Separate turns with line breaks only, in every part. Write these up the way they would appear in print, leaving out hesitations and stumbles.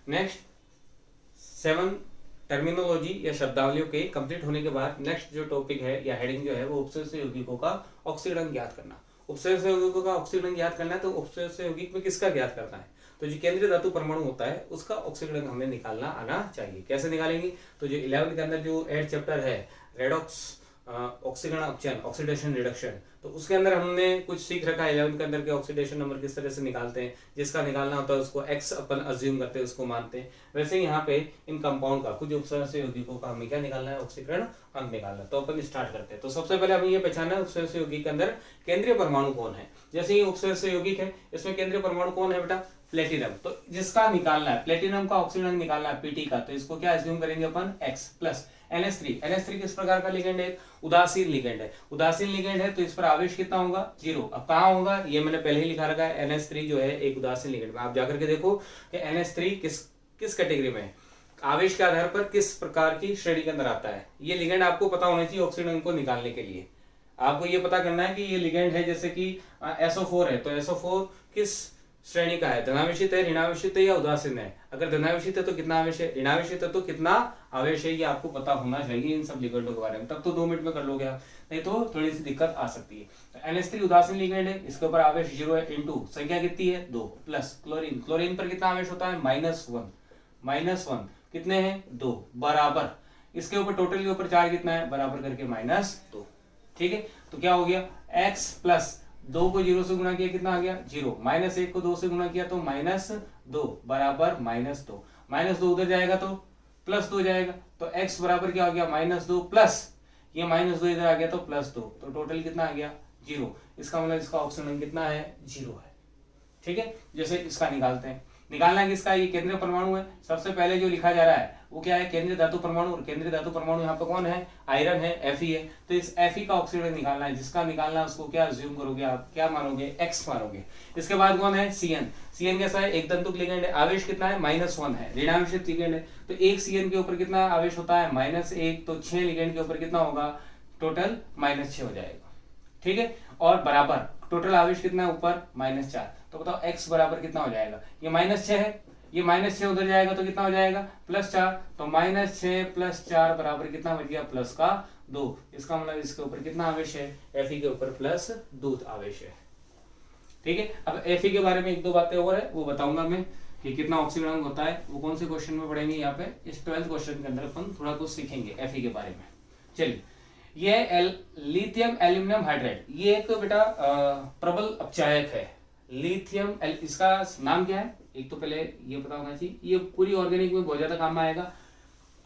Next 7 terminology या शब्दावलियों के कंप्लीट होने के बाद नेक्स्ट जो टॉपिक है या हेडिंग जो है वो उपसर्ग यौगिकों का ऑक्सीकरण ज्ञात करना। उपसर्ग यौगिकों का ऑक्सीकरण ज्ञात करना है तो उपसर्ग यौगिक में किसका ज्ञात करना है, तो जो केंद्रीय धातु परमाणु होता है उसका ऑक्सीकरण हमें निकालना आना चाहिए। कैसे निकालेंगे, तो जो 11th के अंदर जो 8 चैप्टर है रेडॉक्स ऑक्सीकरण अपचयन ऑक्सीडेशन रिडक्शन, तो उसके अंदर हमने कुछ सीख रखा है 11th के अंदर के ऑक्सीडेशन नंबर किस तरह से निकालते हैं, जिसका निकालना होता है उसको x अपन अज्यूम करते हैं, उसको मानते हैं। वैसे ही यहाँ पे इन कंपाउंड का कुछ उपसर्ग यौगिकों का हमें क्या निकालना है, ऑक्सीकरण अंक निकालना है। तो अपन स्टार्ट करते हैं। तो सबसे पहले हमें ये पहचानना है उपसर्ग यौगिक के अंदर केंद्रीय परमाणु कौन है। जैसे ये उपसर्ग यौगिक है, इसमें केंद्रीय परमाणु कौन है बेटा, प्लेटिनम। तो जिसका निकालना है प्लेटिनम का ऑक्सीकरण निकालना है पीटी का, तो इसको क्या अज्यूम करेंगे अपन x प्लस NH3। NH3 किस प्रकार का लिगेंड है, उदासीन लिगेंड है। उदासीन लिगेंड है तो इस पर आवेश कितना होगा, 0। अब कहाँ होगा, ये मैंने पहले ही लिखा रखा है, NH3 जो है एक उदासीन लिगेंड में। आप जाकर के देखो कि NH3 किस कैटेगरी में है, आवेश के आधार पर किस प्रकार की श्रेणी के अंदर आता है। ये लिगेंड आपको पता होना चाहिए ऑक्सीजन को निकालने के लिए। आपको ये पता करना है कि ये लिगेंड है, जैसे कि SO4 है, तो SO4 किस श्रेणी का है, धनावेशित है, ऋणावेशित है या उदासीन है। अगर धनावेशित है तो कितना आवेश है, ऋणावेशित है तो कितना आवेश है, ये आपको पता होना चाहिए इन सब लिगेंडों के बारे में। तब तो 2 मिनट में कर लोगे आप, नहीं तो थोड़ी सी दिक्कत आ सकती है। तो NH3 उदासीन लिगेंड है, इसके ऊपर आवेश 0 है, इंटू संख्या कितनी है 2, प्लस क्लोरीन। क्लोरीन पर कितना आवेश होता है, -1 कितने हैं 2, बराबर इसके ऊपर टोटल के ऊपर चार्ज कितना है, बराबर करके -2। ठीक है, तो क्या हो गया, x प्लस 2 को 0 से गुणा किया कितना आ गया 0, -1 को 2 से गुणा किया तो -2 बराबर -2। -2 उधर जाएगा तो +2 जाएगा, तो x बराबर क्या हो गया -2 प्लस ये -2 इधर आ गया तो +2, तो टोटल कितना आ गया 0। इसका मतलब इसका ऑप्शन कितना है 0 है। ठीक है, जैसे इसका निकालते हैं, निकालना किसका, ये केंद्रीय परमाणु है। सबसे पहले जो लिखा जा रहा है वो क्या है, केंद्रीय धातु परमाणु। और केंद्रीय धातु परमाणु यहाँ पे कौन है, आयरन है, Fe है। तो इस Fe का ऑक्सीजन निकालना है, जिसका निकालना है उसको क्या अज्यूम करोगे आप, क्या मानोगे, x मानोगे। इसके बाद कौन है, CN कैसा है, एक तंतुक लिगेंड है, आवेश कितना है -1 है, ऋणावेशित लिगेंड है। तो एक CN के ऊपर कितना आवेश होता है -1, तो 6 लिगेंड के ऊपर कितना होगा, टोटल -6 हो जाएगा। ठीक है, और बराबर टोटल आवेश कितना है ऊपर -4, तो बताओ x बराबर कितना हो जाएगा, ये -6 है, ये -6 उधर जाएगा तो कितना हो जाएगा +4, तो -6 + 4 बराबर कितना बच गया, +2। इसका मतलब इसके ऊपर कितना आवेश है, Fe के ऊपर +2 आवेश है। ठीक है, अब Fe के बारे में 1-2 बातें और है वो बताऊंगा मैं कि कितना ऑक्सीकरण होता है, वो कौन से क्वेश्चन में पढ़ेंगे। यहाँ पे इस 12th क्वेश्चन के अंदर अपन थोड़ा कुछ सीखेंगे Fe के बारे में। चलिए, ये लिथियम एल्यूमिनियम हाइड्राइड, ये एक बेटा प्रबल अपचायक है। लिथियम इसका नाम क्या है, एक तो पहले ये पता होना चाहिए, ये पूरी ऑर्गेनिक में बहुत ज्यादा काम आएगा।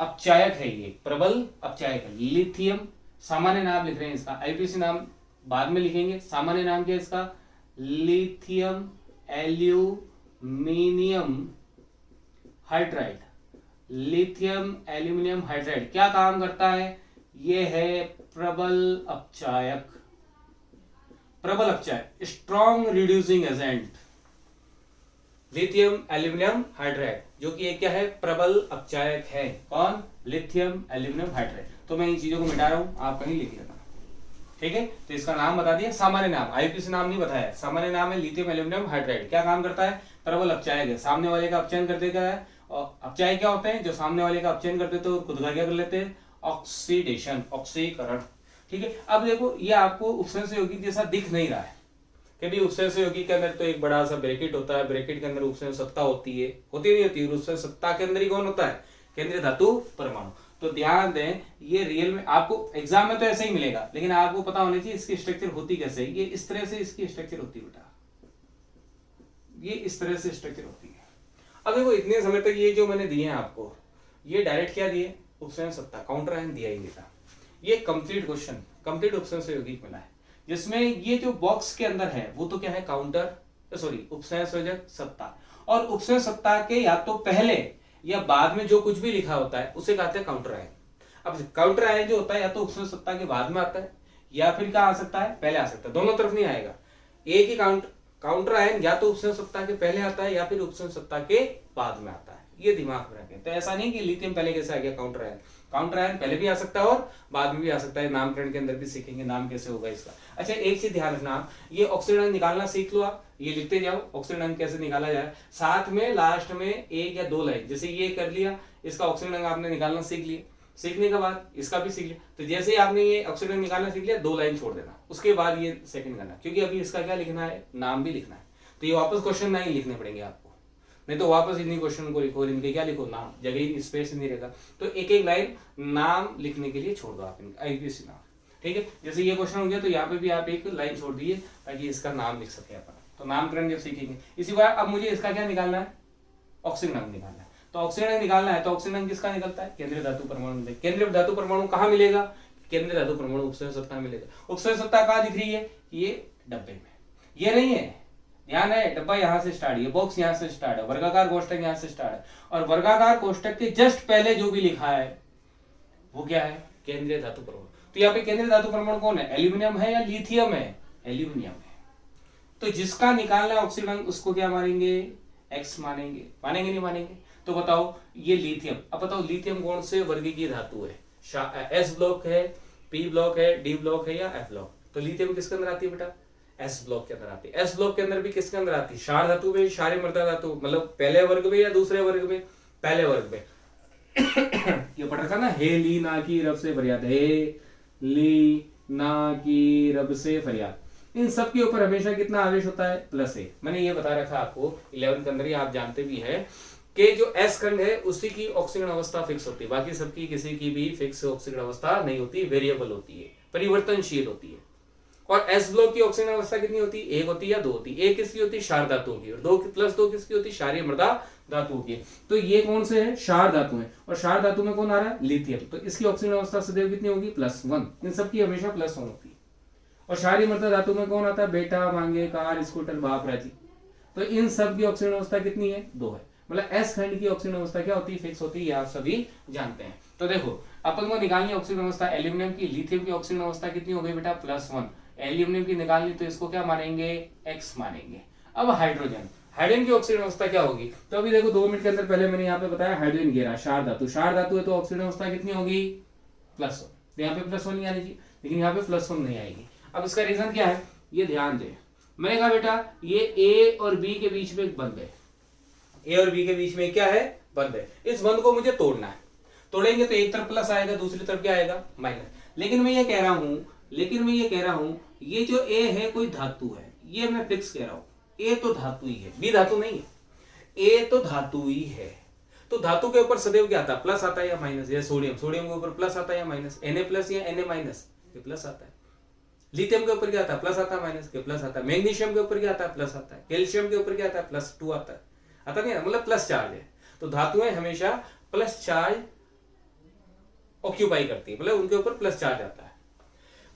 अपचायक है, ये प्रबल अपचायक है। लिथियम सामान्य नाम लिख रहे हैं इसका, IUPAC नाम बाद में लिखेंगे। सामान्य नाम क्या है इसका, lithium aluminium hydride. Lithium aluminium hydride क्या काम करता है, ये है प्रबल अपचायक। प्रबल अपचायक, strong reducing agent, lithium aluminium hydride, जो कि एक क्या है, प्रबल अपचायक है। कौन, लिथियम एल्यूमिनियम हाइड्राइड। तो मैं इन चीजों को मिटा रहा हूं, आप कहीं लिख लेना। ठीक है, तो इसका नाम बता दिया, सामान्य नाम, IUPAC नाम नहीं बताया, सामान्य नाम है लिथियम एल्यूमिनियम हाइड्राइड। क्या काम करता है, प्रबल अपचायक है, सामने वाले का अपचयन कर देता है। और अपचायक क्या होते हैं, जो सामने वाले का अपचयन कर देते हैं और खुद का क्या कर लेते हैं, ऑक्सीडेशन, ऑक्सीकरण। ठीक है, अब देखो ये आपको उपसर्ग यौगिक जैसा दिख नहीं रहा है, क्योंकि उपसर्ग यौगिक के अंदर तो एक बड़ा सा ब्रैकेट होता है, ब्रैकेट के अंदर उपसर्ग सत्ता होती है, होती नहीं होती, उपसर्ग सत्ता के अंदर ही कौन होता है, केंद्रीय धातु परमाणु। तो ध्यान दें, ये रियल में आपको एग्जाम में तो ऐसे ही मिलेगा, लेकिन आपको पता होना चाहिए इसकी स्ट्रक्चर होती कैसे है। ये इस तरह से इसकी स्ट्रक्चर होती है बेटा, ये इस तरह से स्ट्रक्चर होती है। अब देखो इतने समय तक ये जो मैंने दिए हैं आपको, ये डायरेक्ट क्या दिए, उपसर्ग सत्ता, काउंटर आयन दिया ही नहीं था। ये कंप्लीट क्वेश्चन, कंप्लीट उपसर्ग यौगिक मिला है, जिसमें ये जो बॉक्स के अंदर है वो तो क्या है, काउंटर सॉरी उपसंयोजक सत्ता। और उपसंयोजक सत्ता के या तो पहले या बाद में जो कुछ भी लिखा होता है उसे कहते हैं काउंटर आयन। अब काउंटर आयन जो होता है या तो उपसंयोजक सत्ता के बाद में आता है या फिर क्या आ सकता है, पहले आ सकता है, दोनों तरफ नहीं आएगा। एक ही काउंटर आयन या तो उपसंयोजक सत्ता के पहले आता है या फिर उपसंयोजक सत्ता के बाद में आता है, ये दिमाग में रखें। तो ऐसा नहीं कि लिथियम पहले कैसे आ गया काउंटर आयन, काउंटर आयन पहले भी आ सकता है और बाद में भी आ सकता है, नामकरण के अंदर भी सीखेंगे नाम कैसे होगा इसका। अच्छा एक चीज ध्यान रखना, आप ये ऑक्सीजन अणु निकालना सीख लो, आप ये लिखते जाओ ऑक्सीजन अणु कैसे निकाला जाए, साथ में लास्ट में एक या दो लाइन, जैसे ये कर लिया, इसका ऑक्सीजन अणु आपने निकालना सीख लिया, सीखने के बाद इसका भी सीख लिया, तो जैसे ही आपने ये ऑक्सीजन निकालना सीख लिया, 2 लाइन छोड़ देना, उसके बाद ये सेकंड करना, क्योंकि अभी इसका क्या लिखना है, नाम भी लिखना है, तो ये वापस क्वेश्चन नहीं लिखने पड़ेंगे आपको, नहीं तो वापस इन्हीं क्वेश्चन को लिखो, इनके क्या लिखो, नाम, जगह स्पेस नहीं रहेगा, तो एक एक लाइन नाम लिखने के लिए छोड़ दो आप इनका, आईपीएससी नाम, ठीक है। जैसे ये क्वेश्चन हो गया तो यहाँ पे भी आप एक लाइन छोड़ दीजिए ताकि इसका नाम लिख सके अपन, तो नामकरण जब सीखेंगे। इसी बार अब मुझे इसका क्या निकालना है, ऑक्सीजन अणु निकालना है, तो ऑक्सीजन अणु निकालना है, तो ऑक्सीजन अणु किसका निकलता है, केंद्रीय धातु परमाणु। केंद्रीय धातु परमाणु कहाँ मिलेगा, केंद्रीय धातु परमाणु उपसर्ग सत्ता मिलेगा। उपसर्ग सत्ता कहाँ दिख रही है, ये डब्बे में, ये नहीं है, ध्यान है, डब्बा यहाँ से स्टार्ट, ये बॉक्स यहाँ से स्टार्ट है, वर्गाकार कोष्टक यहाँ से स्टार्ट है, और वर्गाकार कोष्टक के जस्ट पहले जो भी लिखा है वो क्या है, केंद्रीय धातु परमाणु। तो यहाँ पे केंद्रीय धातु परमाणु कौन है, एल्यूमिनियम है या लिथियम है, एल्यूमिनियम है, तो जिसका निकालना है ऑक्सीजन उसको क्या मानेंगे, एक्स मानेंगे, मानेंगे नहीं मानेंगे, तो बताओ ये लिथियम, अब बताओ लिथियम कौन से वर्ग की धातु है, एस ब्लॉक है, पी ब्लॉक है, डी ब्लॉक है या एफ ब्लॉक, तो लिथियम किसके अंदर आती है बेटा, एस ब्लॉक के अंदर आती है। एस ब्लॉक के अंदर भी किसके अंदर आती है, क्षार धातु में, क्षारीय मृदा धातु, मतलब पहले वर्ग में या दूसरे वर्ग में, पहले वर्ग में। ये पढ़ रखा ना, हे ली ना की रब से फरियाद, हे ली ना की रब से फरियाद, इन सब के ऊपर हमेशा कितना आवेश होता है, प्लस ए। मैंने ये बता रखा आपको 11th के अंदर ही, आप जानते भी है कि जो एस खंड है उसी की ऑक्सीजन अवस्था फिक्स होती है, बाकी सबकी किसी की भी फिक्स ऑक्सीजन अवस्था नहीं होती, वेरिएबल होती है, परिवर्तनशील होती है। और एस ब्लॉक की ऑक्सीजन अवस्था कितनी होती है, एक होती है या दो होती है, एक किसकी होती है, क्षार धातुओं की, और दो प्लस दो किसकी होती है, क्षारीय मृदा धातुओं की। तो ये कौन से है, क्षार धातु है, और क्षार धातु में कौन आ रहा है, लिथियम, तो इसकी ऑक्सीजन अवस्था सदैव कितनी होगी, +1, इन सबकी हमेशा +1 होती है। और क्षारीय मृदा धातु में कौन आता है, बेटा, मांगे, कार, स्कूटर, बाप, राजी, तो इन सब की ऑक्सीजन अवस्था कितनी है, 2 है। मतलब एस खंड की ऑक्सीजन अवस्था क्या होती है, फिक्स होती है, ये आप सभी जानते हैं। तो देखो अपन को निकालनी ऑक्सीजन अवस्था एल्यूमिनियम की, लिथियम की ऑक्सीजन अवस्था कितनी हो गई बेटा, +1, एल्यूमिनियम की निकालनी तो इसको क्या मानेंगे, एक्स मानेंगे। अब हाइड्रोजन, हाइड्रोजन की ऑक्सीजन अवस्था क्या होगी, तो अभी देखो 2 मिनट के अंदर पहले मैंने यहाँ पे बताया हाइड्रोजन घेरा, क्षार धातु, क्षार धातु है तो ऑक्सीजन अवस्था कितनी होगी, +1, तो यहाँ पे +1 नहीं आनी चाहिए, लेकिन यहाँ पे +1 नहीं आएगी। अब इसका रीजन क्या है, ये ध्यान दे, मैंने कहा बेटा ये ए और बी के बीच में एक बंध है, ए और बी के बीच में क्या है, बंध है, इस बंध को मुझे तोड़ना है, तोड़ेंगे तो एक तरफ प्लस आएगा, दूसरी तरफ क्या आएगा, माइनस। लेकिन मैं ये कह रहा हूं ये जो ए है कोई धातु है, ये मैं फिक्स कह रहा हूं, ए तो धातु ही है, बी धातु नहीं है, ए तो धातु ही है, तो धातु के ऊपर सदैव क्या आता है, प्लस आता है या माइनस, या सोडियम, सोडियम के ऊपर प्लस आता है या माइनस, Na+ या Na-, ये प्लस आता है। लिथियम के ऊपर क्या आता है, प्लस आता है, माइनस के प्लस आता है। मैग्नीशियम के ऊपर क्या आता है, प्लस आता है। कैल्शियम के ऊपर क्या आता है, +2 आता है, आता नहीं है, मतलब प्लस चार्ज है। तो धातुएं हमेशा प्लस चार्ज ऑक्यूपाई करती है, मतलब उनके ऊपर प्लस चार्ज आता है।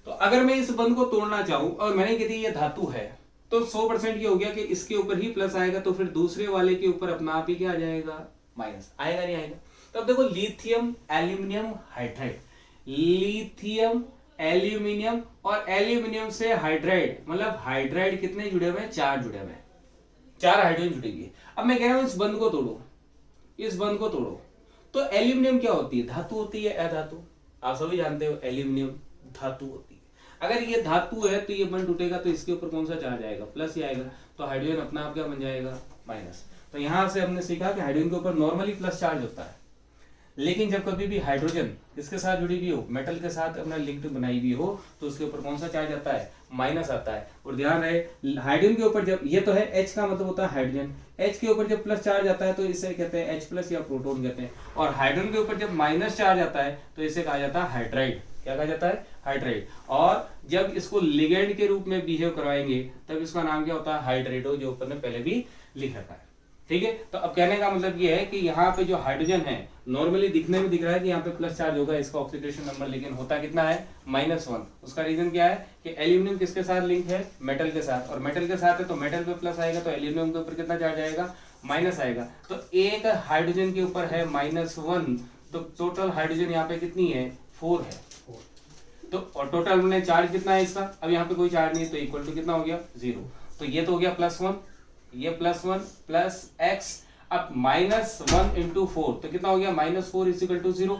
तो अगर मैं इस बंध को तोड़ना चाहूं और मैंने कह दी ये धातु है, तो 100% ये हो गया कि इसके ऊपर ही प्लस आएगा, तो फिर दूसरे वाले के ऊपर अपना आप ही क्या आ जाएगा, माइनस आएगा, नहीं आएगा। तो अब देखो lithium aluminium hydride, lithium aluminium और एल्यूमिनियम से हाइड्राइड, मतलब हाइड्राइड कितने जुड़े हुए हैं, 4 जुड़े हुए हैं, 4 हाइड्रोजन जुड़ी हुई है। अब मैं कह रहा हूं इस बंध को तोड़ो, इस बंध को तोड़ो, तो एल्यूमिनियम क्या होती है, धातु होती है, अधातु, आप सभी जानते हो एल्यूमिनियम धातु होती है। अगर ये धातु है तो ये बंध टूटेगा तो इसके ऊपर कौन सा चार्ज आएगा, प्लस ही आएगा, तो हाइड्रोजन अपना आप क्या बन जाएगा, माइनस। तो यहां से हमने सीखा कि हाइड्रोजन के ऊपर नॉर्मली प्लस चार्ज होता है, लेकिन जब कभी भी हाइड्रोजन किसके साथ जुड़ी हुई हो, मेटल के साथ अपना लिंक्ड बनाई हुई हो, तो उसके ऊपर कौन सा चार्ज आता है, माइनस आता है। और ध्यान रहे हाइड्रोजन के ऊपर जब, ये तो है H का मतलब होता है हाइड्रोजन, H के ऊपर जब प्लस चार्ज आता है तो इसे कहते हैं H+ या प्रोटॉन कहते हैं, और हाइड्रोजन के ऊपर जब माइनस चार्ज आता है तो इसे कहा जाता है हाइड्राइड। क्या कहा जाता है, हाइड्राइड। और जब इसको लिगेंड के रूप में बिहेव करवाएंगे तब इसका नाम क्या होता है, हाइड्रेटो, जो ऊपर ने पहले भी लिख रखा है, ठीक है। तो अब कहने का मतलब ये है कि यहाँ पे जो हाइड्रोजन है नॉर्मली दिखने में दिख रहा है कि यहाँ पे प्लस चार्ज होगा इसका ऑक्सीडेशन नंबर, लेकिन होता कितना है, -1। उसका रीजन क्या है कि एल्यूमिनियम किसके साथ लिंक है, मेटल के साथ, और मेटल के साथ है तो मेटल पे प्लस आएगा, तो एल्यूमिनियम के ऊपर कितना चार्ज आएगा, माइनस आएगा। तो एक हाइड्रोजन के ऊपर है -1, तो टोटल हाइड्रोजन यहाँ पे कितनी है, 4 है। तो और टोटल में चार्ज कितना है इसका, अब यहाँ पे कोई चार्ज नहीं है तो इक्वल टू कितना हो गया, 0। तो ये तो हो गया +1, ये +1 प्लस x, अब -1 × 4 तो कितना हो गया, -4 = 0।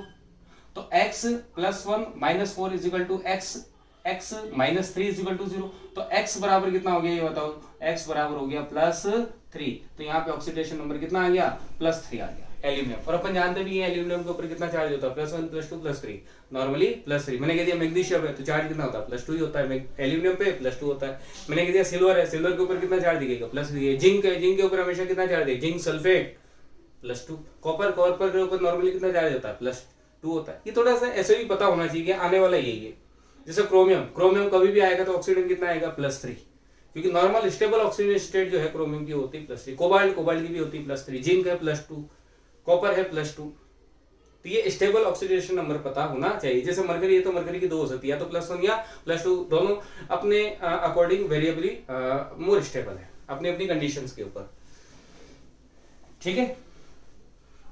तो x plus 1 minus 4 is equal to x minus 3 is equal to 0। तो x बराबर कितना हो गया ये बताओ, x बराबर हो गया +3। तो यहाँ पे ऑक्सीडेशन नंबर कितना आ गया, +3 आ गया एल्यूमिनियम। और अपन जानते भी हैं एल्यूमिनियम के ऊपर कितना चार्ज होता है, +1 +2 +3, नॉर्मली +3। मैंने कह दिया मैग्नीशियम है तो चार्ज कितना होता है, +2 ही होता है, एल्यूमिनियम पे +2 होता है। मैंने कह दिया सिल्वर है, सिल्वर के ऊपर कितना चार्ज दिखेगा, +3। जिंक है, जिंक के ऊपर हमेशा कितना चार्ज है, जिंक सल्फेट +2। कॉपर, कॉपर के ऊपर नॉर्मली कितना चार्ज होता है, +2 होता है। ये थोड़ा सा ऐसे भी पता होना चाहिए कि आने वाला यही है। जैसे क्रोमियम, क्रोमियम कभी भी आएगा तो ऑक्सीडेंट कितना आएगा, +3, क्योंकि नॉर्मल स्टेबल ऑक्सीजन स्टेट जो है क्रोमियम की होती है +3। कोबाल्ट, कोबाल्ट की भी होती है +3। जिंक है +2, कॉपर है +2। तो ये स्टेबल ऑक्सीडेशन नंबर पता होना चाहिए। जैसे मरकरी है तो मरकरी की 2 हो सकती है, या तो +1 या +2, दोनों अपने अकॉर्डिंग वेरिएबली मोर स्टेबल है अपनी अपनी कंडीशंस के ऊपर, ठीक है।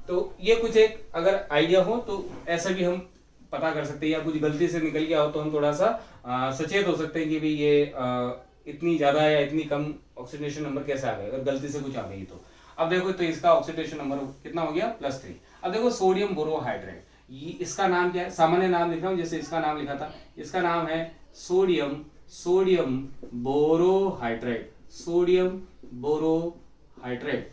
तो ये कुछ एक अगर आइडिया हो तो ऐसा भी हम पता कर सकते हैं, या कुछ गलती से निकल गया हो तो हम थोड़ा सा सचेत हो सकते हैं कि भाई ये इतनी ज्यादा या इतनी कम ऑक्सीडेशन नंबर कैसे आ गया, अगर गलती से कुछ आ गई तो। अब देखो तो इसका ऑक्सीडेशन नंबर कितना हो गया, +3। अब देखो सोडियम बोरोहाइड्रेट, ये इसका नाम क्या है, सामान्य नाम लिख रहा हूं, जैसे इसका नाम लिखा था, इसका नाम है सोडियम बोरोहाइड्रेट, सोडियम बोरोहाइड्रेट,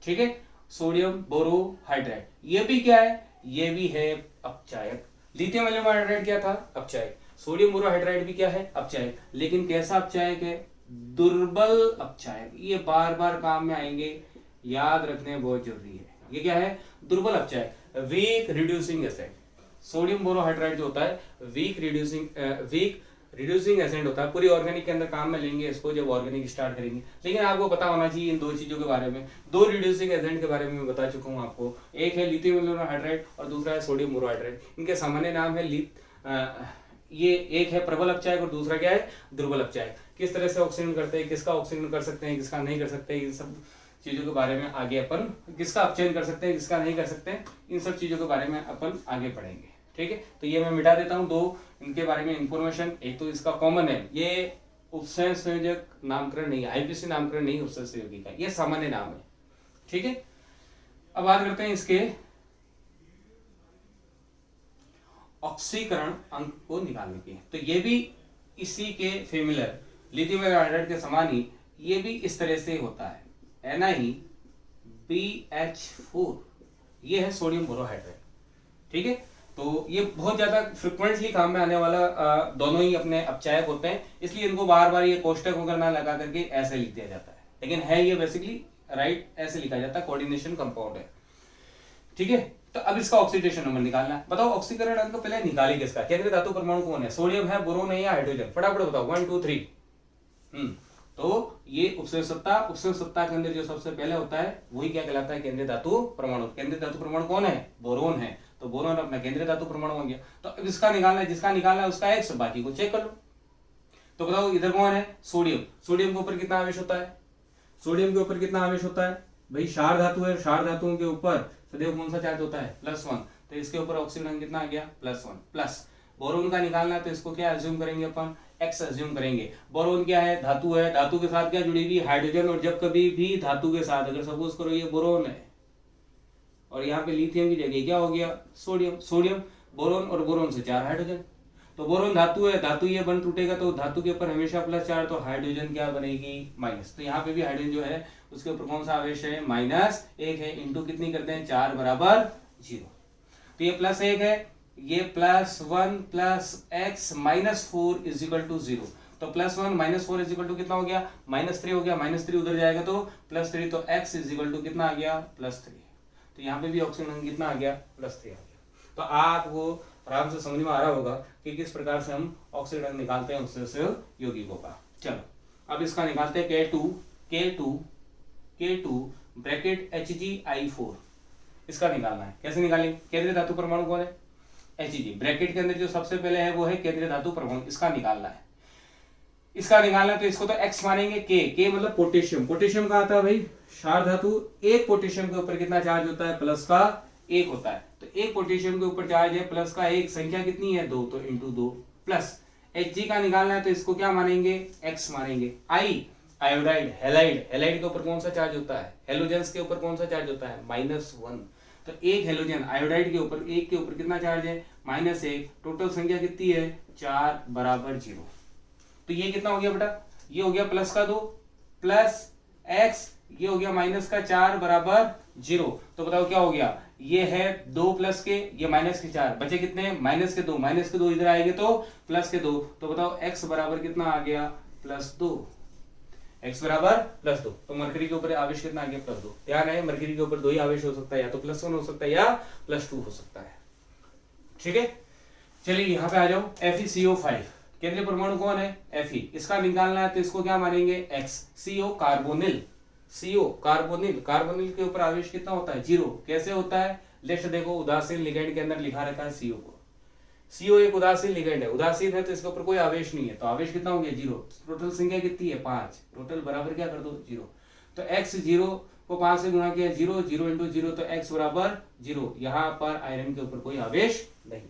ठीक है, सोडियम बोरोहाइड्रेट। ये भी क्या है, ये भी है अपचायक। लिथियम एल्यूम हाइड्राइड क्या था, अपचायक। सोडियम बोरोहाइड्राइड भी क्या है, अपचायक। लेकिन कैसा अपचायक है, दुर्बल अपचायक। ये बार बार काम में आएंगे, याद रखने बहुत जरूरी है। ये क्या है, दुर्बल अपचायक, weak reducing acid. Sodium borohydride जो होता है वीक रिड्यूसिंग एजेंट होता है। पूरी ऑर्गेनिक के अंदर काम में लेंगे इसको जब ऑर्गेनिक स्टार्ट करेंगे। लेकिन आपको पता होना चाहिए इन दो चीजों के बारे में, 2 रिड्यूसिंग एजेंट के बारे में मैं बता चुका हूं आपको। एक है लिथियम एल्यूम हाइड्राइड और दूसरा है सोडियम बोरोहाइड्राइड। इनके सामान्य नाम है ये एक है प्रबल अपचायक और दूसरा क्या है, दुर्बल अपचायक। किस तरह से ऑक्सीजन करते हैं, किसका ऑक्सीजन कर सकते हैं, किसका नहीं कर सकते, इन सब चीजों के बारे में आगे अपन, किसका अपचयन कर सकते हैं, किसका नहीं कर सकते हैं, इन सब चीजों के बारे में अपन आगे पढ़ेंगे, ठीक है। तो ये मैं मिटा देता हूं 2 इनके बारे में इंफॉर्मेशन। एक तो इसका कॉमन है, ये उपसर्ग संयोजक नामकरण नहीं है, आईपीसी नामकरण नहीं उपसर्ग संयोगी का, ये सामान्य नाम है, ठीक है। अब बात करते हैं इसके ऑक्सीकरण अंक को निकालने की। तो ये भी इसी के फेमिलर लिथियम हाइड्राइड के समान ही ये भी इस तरह से होता है, NiBH4। ये है सोडियम बोरोहाइड्राइड, ठीक है। तो ये बहुत ज्यादा फ्रिक्वेंटली काम में आने वाला दोनों ही अपने अपचायक होते हैं, इसलिए इनको बार बार ये कोष्टक वगैरह ना लगा करके ऐसे लिख दिया जाता है। लेकिन है ये बेसिकली राइट ऐसे लिखा जाता है, कोऑर्डिनेशन कंपाउंड है, ठीक है। तो अब इसका ऑक्सीडेशन नंबर निकालना है। बताओ ऑक्सीकरण अंक पहले निकाली किसका, केंद्रीय धातु परमाणु कौन है, सोडियम है, बोरोन है या हाइड्रोजन, फटाफट बताओ 1 2 3। तो ये उपसर्ग सत्ता के अंदर जो सबसे पहले होता है वही क्या कहलाता है, केंद्रीय धातु परमाणु। केंद्रीय धातु परमाणु कौन है, बोरोन है, तो बोरोन अपना केंद्रीय धातु परमाणु हो गया। तो अब इसका निकालना है, जिसका निकालना है उसका एक्स, बाकी को चेक कर लो। तो बताओ इधर कौन है, सोडियम। सोडियम के ऊपर कितना आवेश होता है, सोडियम के ऊपर कितना आवेश होता है भाई, क्षार धातु है, क्षार धातुओं के ऊपर सदैव कौन सा चार्ज होता है, +1। तो इसके ऊपर ऑक्सीजन कितना आ गया, +1 प्लस। बोरोन का निकालना है तो इसको क्या अज्यूम करेंगे अपन, एक्स अज्यूम करेंगे। बोरोन क्या है, धातु है, धातु के साथ क्या जुड़ी हुई, हाइड्रोजन। और जब कभी भी धातु के साथ अगर सपोज करो ये बोरोन है और यहाँ पे लिथियम की जगह क्या हो गया, सोडियम। सोडियम बोरोन और बोरोन से 4 हाइड्रोजन। तो बोरोन धातु है, धातु ये बन टूटेगा तो धातु के ऊपर हमेशा +4, तो हाइड्रोजन क्या बनेगी, माइनस। तो यहाँ पे भी हाइड्रोजन जो है उसके ऊपर कौन सा आवेश है, -1 है। इंटू कितनी करते हैं, 4 बराबर 0। तो ये +1 है, ये +1 + x -4 इज इक्वल टू 0। तो +1 -4 इज इक्वल टू कितना हो गया, -3 हो गया। -3 उधर जाएगा तो +3, तो x इज इक्वल टू कितना आ गया, +3। तो यहाँ पे भी ऑक्सीजन कितना आ गया, +3 आ गया। तो आपको आराम से समझ में आ रहा होगा कि किस प्रकार से हम ऑक्सीजन निकालते हैं उससे यौगिकों का। चलो अब इसका निकालते हैं K2 ब्रैकेट HgI4। इसका निकालना है, कैसे निकालेंगे, केंद्रीय धातु परमाणु कौन है, Hg। ब्रैकेट के अंदर जो सबसे पहले है वो है केंद्रीय धातु परमाणु, इसका निकालना है। इसका निकालना है तो इसको तो x मानेंगे, K मतलब पोटेशियम। पोटेशियम कहा था भाई, क्षार धातु। एक पोटेशियम के ऊपर कितना चार्ज होता है, +1 होता है। तो एक पोटेशियम के ऊपर चार्ज है +1, संख्या कितनी है 2, तो × 2 प्लस। Hg का निकालना है तो इसको क्या मानेंगे, x मानेंगे। I iodide, halide. हैलाइड के ऊपर कौन सा चार्ज होता है, हेलोजेंस के ऊपर कौन सा चार्ज होता है, -1। तो एक हेलोजन आयोडाइड के ऊपर, एक के ऊपर कितना चार्ज है, -1, टोटल संख्या कितनी है 4 बराबर 0। तो ये कितना हो गया बेटा, ये हो गया +2 प्लस x, ये हो गया -4 बराबर 0। तो बताओ क्या हो गया, ये है 2 प्लस के, ये -4, बचे कितने -2, -2 इधर आएंगे तो +2। तो बताओ x बराबर कितना आ गया +2, x बराबर +2। तो मरकरी के ऊपर आवेश कितना आ गया +2। ध्यान है मरकरी के ऊपर 2 ही आवेश हो सकता है, या तो +1 हो सकता है या +2 हो सकता है। ठीक है, चलिए यहाँ पे आ जाओ। FeCO5 केंद्रीय परमाणु कौन है, Fe, इसका निकालना है तो इसको क्या मानेंगे x। CO carbonyl, CO carbonyl, carbonyl के ऊपर आवेश कितना होता है 0। कैसे होता है, लिस्ट देखो, उदासीन लिगेंड के अंदर लिखा रखा है CO को। CO एक उदासीन लिगेंड है, उदासीन है तो इसके ऊपर कोई आवेश नहीं है, तो आवेश कितना हो गया 0। टोटल संख्या कितनी है 5, टोटल बराबर क्या कर दो 0। तो x 0 को 5 से गुणा किया 0, 0 इंटू 0, तो x बराबर 0। यहाँ पर आयरन के ऊपर कोई आवेश नहीं है।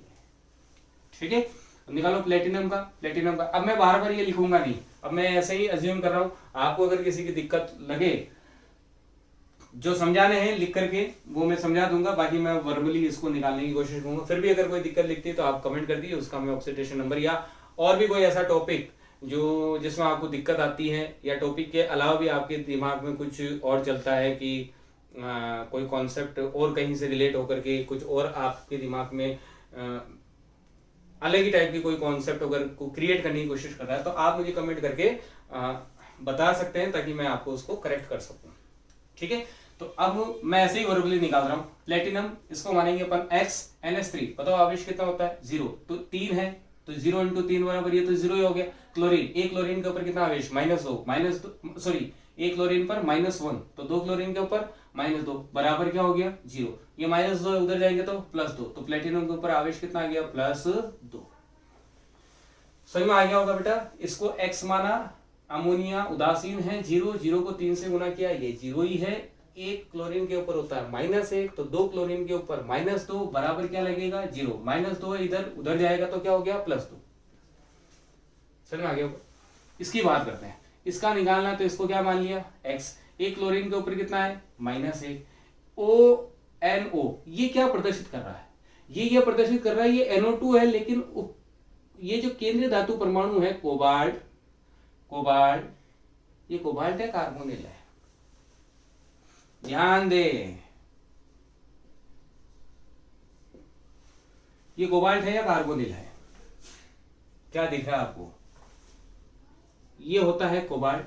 ठीक है, निकालो प्लेटिनम का, प्लेटिनम का। अब मैं बार बार ये लिखूंगा नहीं, अब मैं ऐसे ही अज्यूम कर रहा हूं। आपको अगर किसी की दिक्कत लगे, जो समझाने हैं लिख करके वो मैं समझा दूंगा, बाकी मैं वर्बली इसको निकालने की कोशिश करूंगा। फिर भी अगर कोई दिक्कत लिखती है तो आप कमेंट कर दीजिए, उसका मैं ऑक्सीडेशन नंबर या और भी कोई ऐसा टॉपिक जो जिसमें आपको दिक्कत आती है, या टॉपिक के अलावा भी आपके दिमाग में कुछ और चलता है कि कोई कॉन्सेप्ट और कहीं से रिलेट होकर के कुछ और आपके दिमाग में अलग ही टाइप की कोई कॉन्सेप्ट अगर को क्रिएट करने की कोशिश कर रहा है, तो आप मुझे कमेंट करके बता सकते हैं, ताकि मैं आपको उसको करेक्ट कर सकूं। ठीक है, तो अब मैं ऐसे ही वर्बली निकाल रहा हूं। प्लेटिनम, इसको मानेंगे अपन x NH3, बताओ आवेश कितना होता है 0, तो 3 है, तो 0 इंटू 3 बराबर, ये तो 0 ही हो गया। क्लोरीन, एक क्लोरीन के ऊपर कितना आवेश -2, सॉरी एक क्लोरीन पर -1, तो 2 क्लोरीन के ऊपर -2 बराबर क्या हो गया 0। ये -2 उधर जाएंगे तो +2, तो प्लेटिनम के ऊपर आवेश कितना आ गया +2। समझ में आ गया होगा बेटा। इसको x माना, अमोनिया उदासीन है 0, 0 को 3 से गुना किया, ये 0 ही है। एक क्लोरीन के ऊपर होता है -1, तो 2 क्लोरीन के ऊपर -2 बराबर क्या लगेगा 0। -2 इधर उधर जाएगा तो क्या हो गया +2। समझ में आ गया होगा। इसकी बात करते हैं, इसका निकालना तो इसको क्या मान लिया x। एक क्लोरीन के ऊपर कितना है -1। ONO ये क्या प्रदर्शित कर रहा है, ये प्रदर्शित कर रहा है, ये NO2 है, लेकिन ये जो केंद्रीय धातु परमाणु है कोबाल्ट, ये कोबाल्ट है कार्बोनिल है। ध्यान दे, ये कोबाल्ट है या कार्बोनिल है, क्या दिख रहा है आपको, ये होता है कोबाल्ट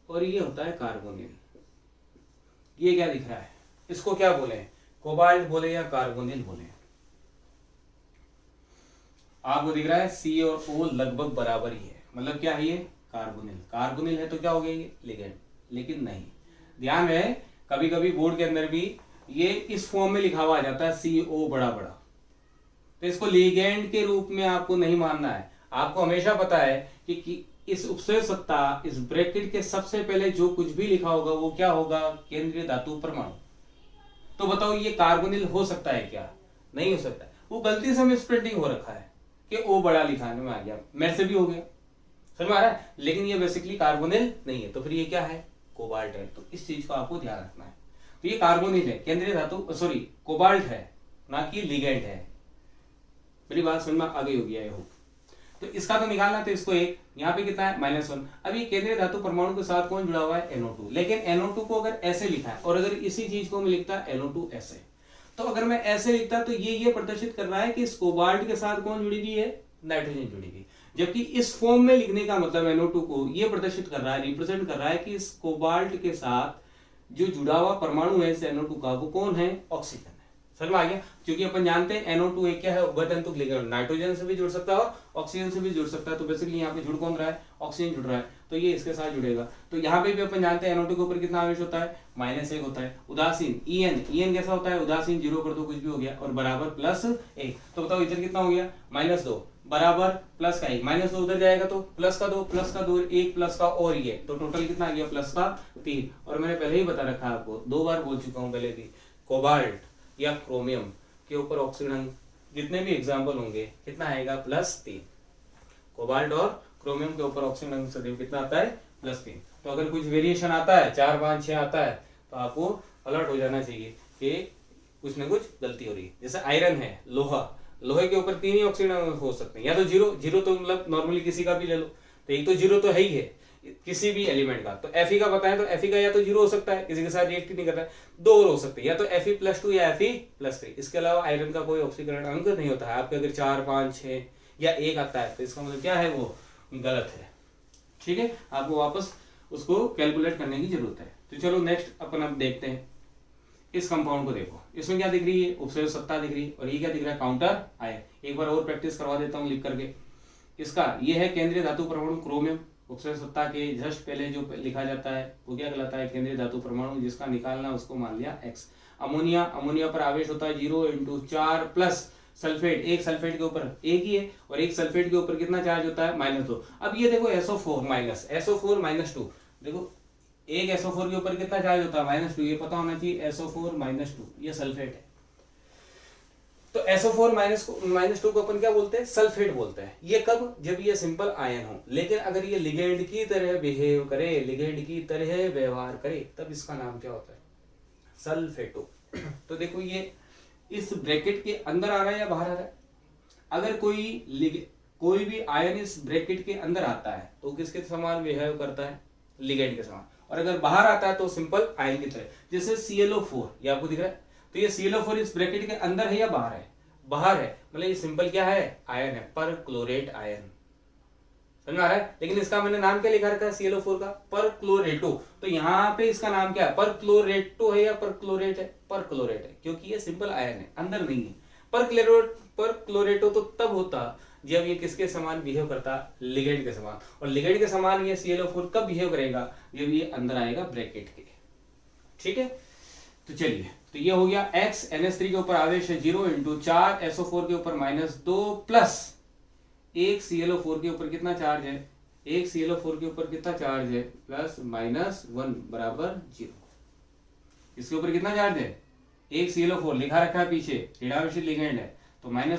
और ये होता है कार्बोनिल। ये क्या दिख रहा है, इसको क्या बोले, कोबाल्ट बोले या कार्बोनिल बोले। आपको दिख रहा है C और O लगभग बराबर ही है, मतलब क्या है ये कार्बोनिल है, तो क्या हो गया ये लिगेंड, लेकिन नहीं। ध्यान रहे, कभी कभी बोर्ड के अंदर भी ये इस फॉर्म में लिखा हुआ आ जाता है CO बड़ा, तो इसको लिगेंड के रूप में आपको नहीं मानना है। आपको हमेशा पता है कि इस उपसर्ग सत्ता, इस ब्रैकेट के सबसे पहले जो कुछ भी लिखा होगा वो क्या होगा, केंद्रीय धातु परमाणु। तो बताओ ये कार्बोनिल हो सकता है क्या, नहीं हो सकता। वो गलती से मिस प्रिंटिंग हो रखा है कि O बड़ा लिखाने में आ गया, मेरे से भी हो गया, समझ में आ रहा है, लेकिन ये बेसिकली कार्बोनिल नहीं है। तो फिर ये क्या है, कोबाल्ट है। तो इस चीज को आपको ध्यान रखना है। तो ये कार्बोनिल है, केंद्रीय धातु, सॉरी कोबाल्ट है, ना कि लिगेंड है। मेरी बात समझ में आ गई होगी आई होप। तो इसका तो निकालना, तो इसको एक, यहाँ पे कितना है -1। अब ये केंद्रीय धातु परमाणु के साथ कौन जुड़ा हुआ है NO2, लेकिन NO2 को अगर ऐसे लिखा है और अगर इसी चीज को मैं लिखता NO2 ऐसे, तो अगर मैं ऐसे लिखता तो ये प्रदर्शित कर रहा है कि इस कोबाल्ट के साथ कौन जुड़ी हुई है, नाइट्रोजन जुड़ी हुई। जबकि इस फॉर्म में लिखने का मतलब NO2 को ये प्रदर्शित कर रहा है, रिप्रेजेंट कर रहा है कि इस कोबाल्ट के साथ जो जुड़ा हुआ परमाणु है इस NO2 का, वो कौन है, ऑक्सीजन है। समझ में आ गया, क्योंकि अपन जानते हैं NO2 एक क्या है, उभयतंतुक लिगेंड, नाइट्रोजन से भी जुड़ सकता है और ऑक्सीजन से भी जुड़ सकता है। तो बेसिकली यहाँ पे जुड़ कौन रहा है, ऑक्सीजन जुड़ रहा है, तो ये इसके साथ जुड़ेगा। तो यहाँ पे भी अपन जानते हैं NO2 के ऊपर कितना आवेश होता है, -1 होता है। उदासीन EN कैसा होता है, उदासीन 0 कर दो कुछ भी हो गया, और बराबर +1। तो बताओ इधर कितना हो गया, -2 बराबर +1, -2 उधर जाएगा तो +2, एक प्लस का और ये, तो टोटल कितना आ गया +3। और मैंने पहले ही बता रखा आपको, 2 बार बोल चुका हूँ पहले भी, कोबाल्ट या क्रोमियम के ऊपर ऑक्सीजन जितने भी एग्जाम्पल होंगे कितना आएगा +3। कोबाल्ट और क्रोमियम के ऊपर ऑक्सीजन सदैव कितना आता है +3। तो अगर कुछ वेरिएशन आता है 4, 5, 6 आता है तो आपको अलर्ट हो जाना चाहिए कि कुछ ना कुछ गलती हो रही है। जैसे आयरन है, लोहा, लोहे के ऊपर 3 ही ऑक्सीजन हो सकते हैं, या तो जीरो, जीरो तो मतलब नॉर्मली किसी का भी ले लो, तो एक तो जीरो तो है ही है किसी भी एलिमेंट का। तो Fe का बताएं तो Fe का या तो जीरो हो सकता है, किसी के साथ रिएक्ट नहीं कर रहा है, 2 और हो सकते हैं, या तो Fe+2 या Fe+3। इसके अलावा आयरन का कोई ऑक्सीकरण अंक नहीं होता है। आपके अगर 4, 5, 6 या 1 आता है तो इसका मतलब क्या है, वो गलत है। ठीक है, आपको वापस उसको कैलकुलेट करने की जरूरत है। तो चलो नेक्स्ट अपन अब देखते हैं इस कंपाउंड को। देखो इसमें क्या दिख रही है, उपसर्ग सत्ता दिख रही है, और ये क्या दिख रहा है, काउंटर आयन। एक बार और प्रैक्टिस करवा देता हूँ लिख करके। इसका ये है केंद्रीय धातु परमाणु क्रोमियम। उपसर्ग सत्ता के जस्ट पहले जो लिखा जाता है वो क्या कहलाता है, केंद्रीय धातु परमाणु, जिसका निकालना उसको मान लिया X। अमोनिया, अमोनिया पर आवेश होता है 0 × 4 प्लस सल्फेट, एक सल्फेट के ऊपर एक ही है, और एक सल्फेट के ऊपर कितना चार्ज होता है, -2। अब ये देखो SO4 देखो एक SO4 के ऊपर कितना चार्ज होता है, -2। ये पता होना चाहिए, SO4 ये सल्फेट है। तो SO4 को अपन क्या बोलते हैं, सल्फेट बोलते हैं। ये कब, जब ये सिंपल आयन हो। लेकिन अगर ये लिगेंड की तरह बिहेव करे, लिगेंड की तरह व्यवहार करे, तब इसका नाम क्या होता है, सल्फेटो। तो देखो ये इस ब्रैकेट के अंदर आ रहा है या बाहर आ रहा है। अगर कोई भी आयन इस ब्रैकेट के अंदर आता है तो किसके समान बिहेव करता है, लिगेंड के समान। और अगर बाहर आता है तो सिंपल आयन की तरह। जैसे ClO4, ये आपको दिख रहा है, तो ये ClO4 इस ब्रैकेट के अंदर है या बाहर है, बाहर है, मतलब ये सिंपल क्या है, आयन है, पर क्लोरेट आयन। समझ में आ रहा है। लेकिन इसका मैंने नाम क्या लिखा रखा है, ClO4 का पर क्लोरेटो। तो यहाँ पे इसका नाम क्या है, पर क्लोरेटो है या पर क्लोरेट है, पर क्लोरेट है, क्योंकि ये सिंपल आयन है, अंदर नहीं है। पर क्लोरेटो तो तब होता जब ये किसके समान बिहेव करता, लिगेंड के समान। और लिगेंड के समान ये ClO4 कब बिहेव करेगा, जब ये अंदर आएगा ब्रैकेट के। ठीक है, तो चलिए, तो ये हो गया X। NH3 के ऊपर आवेश है 0 × 4, SO4 के ऊपर -2 प्लस एक ClO4 के ऊपर कितना चार्ज है, एक ClO4 के ऊपर कितना चार्ज है, +-1 बराबर 0। इसके ऊपर कितना चार्ज है, एक ClO4 लिखा रखा है पीछे, ऋणावेशित लिगेंड है, तो -1 ×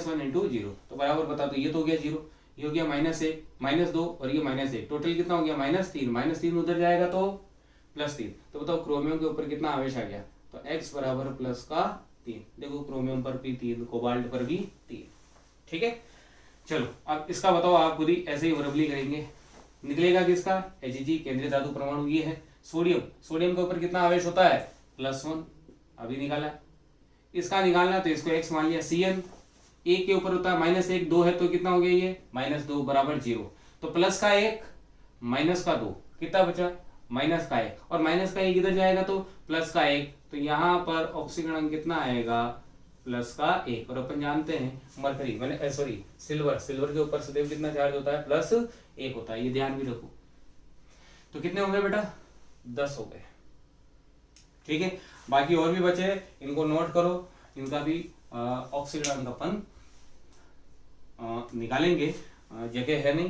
0, तो बराबर बता दो, ये तो हो गया 0, ये हो गया -1, -2 और ये -1, टोटल कितना हो गया, -3, -3 उधर जाएगा तो +3। तो बताओ क्रोमियम के ऊपर कितना आवेश आ गया, तो X बराबर +3। देखो क्रोमियम पर भी 3, कोबाल्ट पर भी 3। ठीक है, चलो अब इसका बताओ, आप खुद ही ऐसे ही वरबली करेंगे, निकलेगा किसका, Hg केंद्रीय धातु परमाणु ये है। सोडियम, सोडियम के ऊपर कितना आवेश होता है, +1, अभी निकाला। इसका निकालना तो इसको X मान लिया। Cn एक के ऊपर होता है -1, 2 है तो कितना हो गया ये, -2 बराबर 0। तो प्लस का 1 माइनस का 2 कितना बचा, माइनस का 1, और माइनस का 1 इधर जाएगा तो प्लस का 1, तो यहाँ पर ऑक्सीजन अंक कितना आएगा, प्लस का 1। और अपन जानते हैं मरकरी मैंने सिल्वर के ऊपर सदैव कितना चार्ज होता है, +1 होता है, ये ध्यान भी रखो। तो कितने हो गए बेटा, 10 हो गए। ठीक है, बाकी और भी बचे, इनको नोट करो, इनका भी ऑक्सीजन अंक अपन निकालेंगे, जगह है नहीं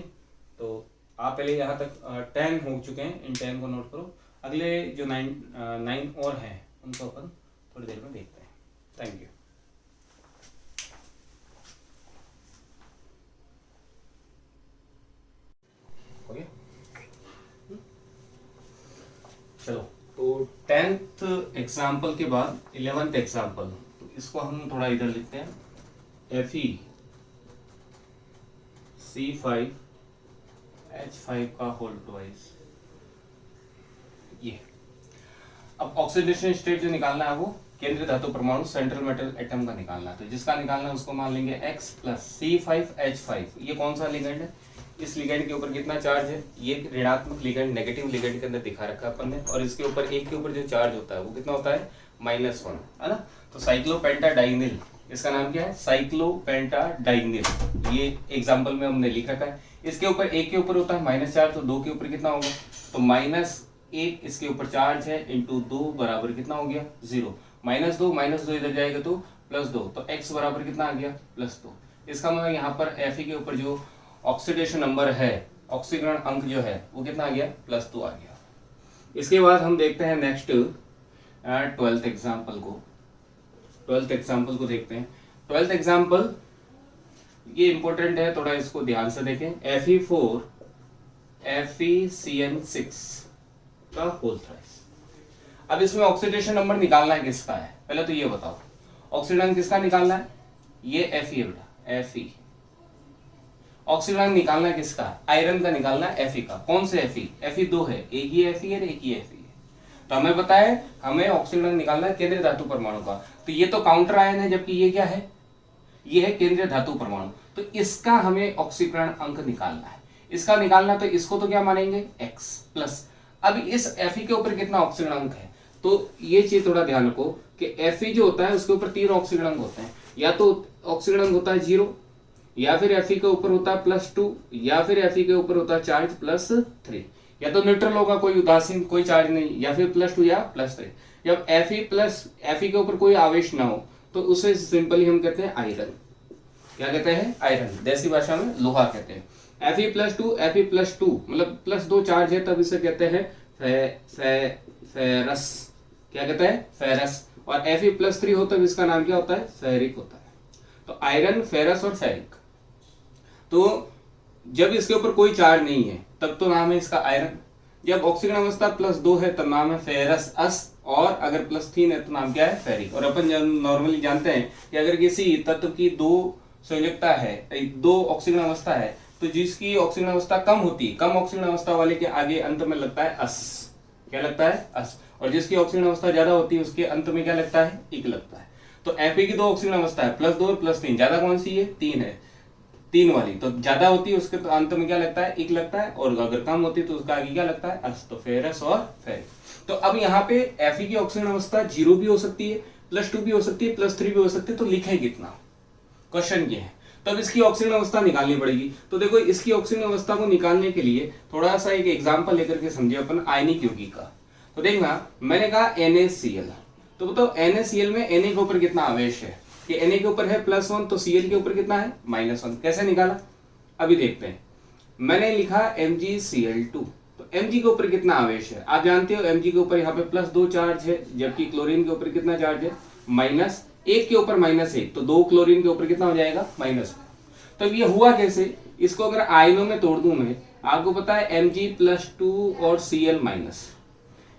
तो आप पहले यहाँ तक 10 हो चुके हैं, इन 10 को नोट करो। अगले जो 9 और हैं उनको अपन थोड़ी देर में देखते हैं। Thank you. हो गया, चलो, तो 10th एग्जाम्पल के बाद 11th एग्जाम्पल, तो इसको हम थोड़ा इधर लिखते हैं, FeC5H5 का होल ट्वाइस। ये अब ऑक्सीडेशन स्टेट जो निकालना है वो केंद्रीय धातु परमाणु सेंट्रल मेटल एटम का निकालना है, तो जिसका निकालना है उसको मान लेंगे X + C5H5। ये कौन सा लिगेंड है, इस लिगेंड के ऊपर कितना चार्ज है, ये ऋणात्मक लिगेंड, नेगेटिव लिगेंड के अंदर दिखा रखा है अपन ने, और इसके ऊपर एक के ऊपर जो चार्ज होता है वो कितना होता है, -1, है ना। तो साइक्लोपेंटाडाइनिल, इसका नाम क्या है, साइक्लोपेंटाडाइनिल। ये एग्जांपल में हमने लिख रखा है। इसके ऊपर एक के ऊपर होता है -4, तो 2 के ऊपर कितना होगा, तो -1 इसके ऊपर चार्ज है इंटू 2 बराबर कितना हो गया, 0। -2 इधर जाएगा तो +2, तो X बराबर कितना आ गया, +2। इसका मतलब यहाँ पर Fe के ऊपर जो ऑक्सीडेशन नंबर है, ऑक्सीकरण अंक जो है वो कितना आ गया, +2 आ गया। इसके बाद हम देखते हैं नेक्स्ट 12th एग्जाम्पल को। 12th एग्जाम्पल को देखते हैं। 12th एग्जाम्पल ये इंपॉर्टेंट है, थोड़ा इसको ध्यान से देखें। Fe4 FeCN6 का होल थ्राइस। अब इसमें ऑक्सीडेशन नंबर निकालना है किसका है, पहले तो ये बताओ ऑक्सीडेंट किसका निकालना है, ये Fe बेटा Fe। ऑक्सीडेंट निकालना है किसका, आयरन का निकालना है Fe का। कौन से Fe 2 है, एक ही Fe है एक ही Fe है। तो हमें पता है हमें ऑक्सीडेंट निकालना है केंद्रीय धातु परमाणु का। तो ये तो काउंटर आयन है, जबकि ये क्या है, ये है केंद्रीय धातु परमाणु। तो इसका हमें ऑक्सीकरण अंक निकालना है। इसका निकालना तो इसको तो क्या मानेंगे x प्लस। अब इस Fe के ऊपर कितना ऑक्सीकरण अंक है, तो ये चीज थोड़ा ध्यान रखो कि Fe जो होता है उसके ऊपर 3 ऑक्सीकरण अंक होते हैं। या तो ऑक्सीकरण अंक होता है 0, या फिर Fe के ऊपर होता है +2, या फिर Fe के ऊपर होता है चार्ज +3, या तो न्यूट्रल होगा कोई उदासीन कोई चार्ज नहीं, या फिर +2 या +3। जब Fe के ऊपर कोई आवेश ना हो तो उसे सिंपली हम कहते हैं आयरन। क्या कहते हैं, आयरन, देसी भाषा में लोहा कहते हैं। Fe+2 मतलब +2 चार्ज है तब इसे कहते हैं फेरस। क्या कहते हैं, फेरस। और Fe+3 हो तब इसका नाम क्या होता है, फेरिक होता है। तो आयरन, फेरस और फेरिक। तो जब इसके ऊपर कोई चार्ज नहीं है तब तो नाम है इसका आयरन। जब ऑक्सीजन अवस्था +2 है तब नाम है फेरस अस, और अगर +3 है तो नाम क्या है, फेरिक। और अपन नॉर्मली जानते हैं कि अगर किसी तत्व की 2 संयोजकता है, 2 ऑक्सीजन अवस्था है, तो जिसकी ऑक्सीजन अवस्था कम होती है, कम ऑक्सीजन अवस्था वाले के आगे अंत में लगता है अस। क्या लगता है, अस। और जिसकी ऑक्सीजन अवस्था ज्यादा होती है उसके अंत में क्या लगता है, इक लगता है। तो Fe की 2 ऑक्सीजन अवस्था है, +2 और +3। ज्यादा कौन सी है, 3 है, 3 वाली। तो ज्यादा होती है उसके तो अंत में क्या लगता है, इक लगता है। और अगर कम होती है तो उसका आगे क्या लगता है, अस। तो फेरस और फेरिक। तो अब यहाँ पे Fe की ऑक्सीजन अवस्था 0 भी हो सकती है, +2 भी हो सकती है, +3 भी हो सकती है। तो लिखे कितना, क्वेश्चन ये है। तब इसकी ऑक्सीजन अवस्था निकालनी पड़ेगी। तो देखो इसकी ऑक्सीजन अवस्था को निकालने के लिए थोड़ा सा एक एग्जांपल लेकर के समझे अपन आयनिक यौगिक का। तो देखना, मैंने कहा NaCl, तो बताओ NaCl में Na के ऊपर कितना आवेश है, कि Na के ऊपर है +1, तो Cl के ऊपर कितना है, -1। कैसे निकाला, अभी देखते हैं। मैंने लिखा MgCl2, तो Mg के ऊपर कितना आवेश है, आप जानते हो Mg के ऊपर यहाँ पे +2 चार्ज है, जबकि क्लोरीन के ऊपर कितना चार्ज है, -1 के ऊपर -1, तो 2 क्लोरीन के ऊपर कितना हो जाएगा, -1। तो ये हुआ कैसे, इसको अगर आयनों में तोड़ दूं मैं, आपको पता है Mg+2 और Cl-,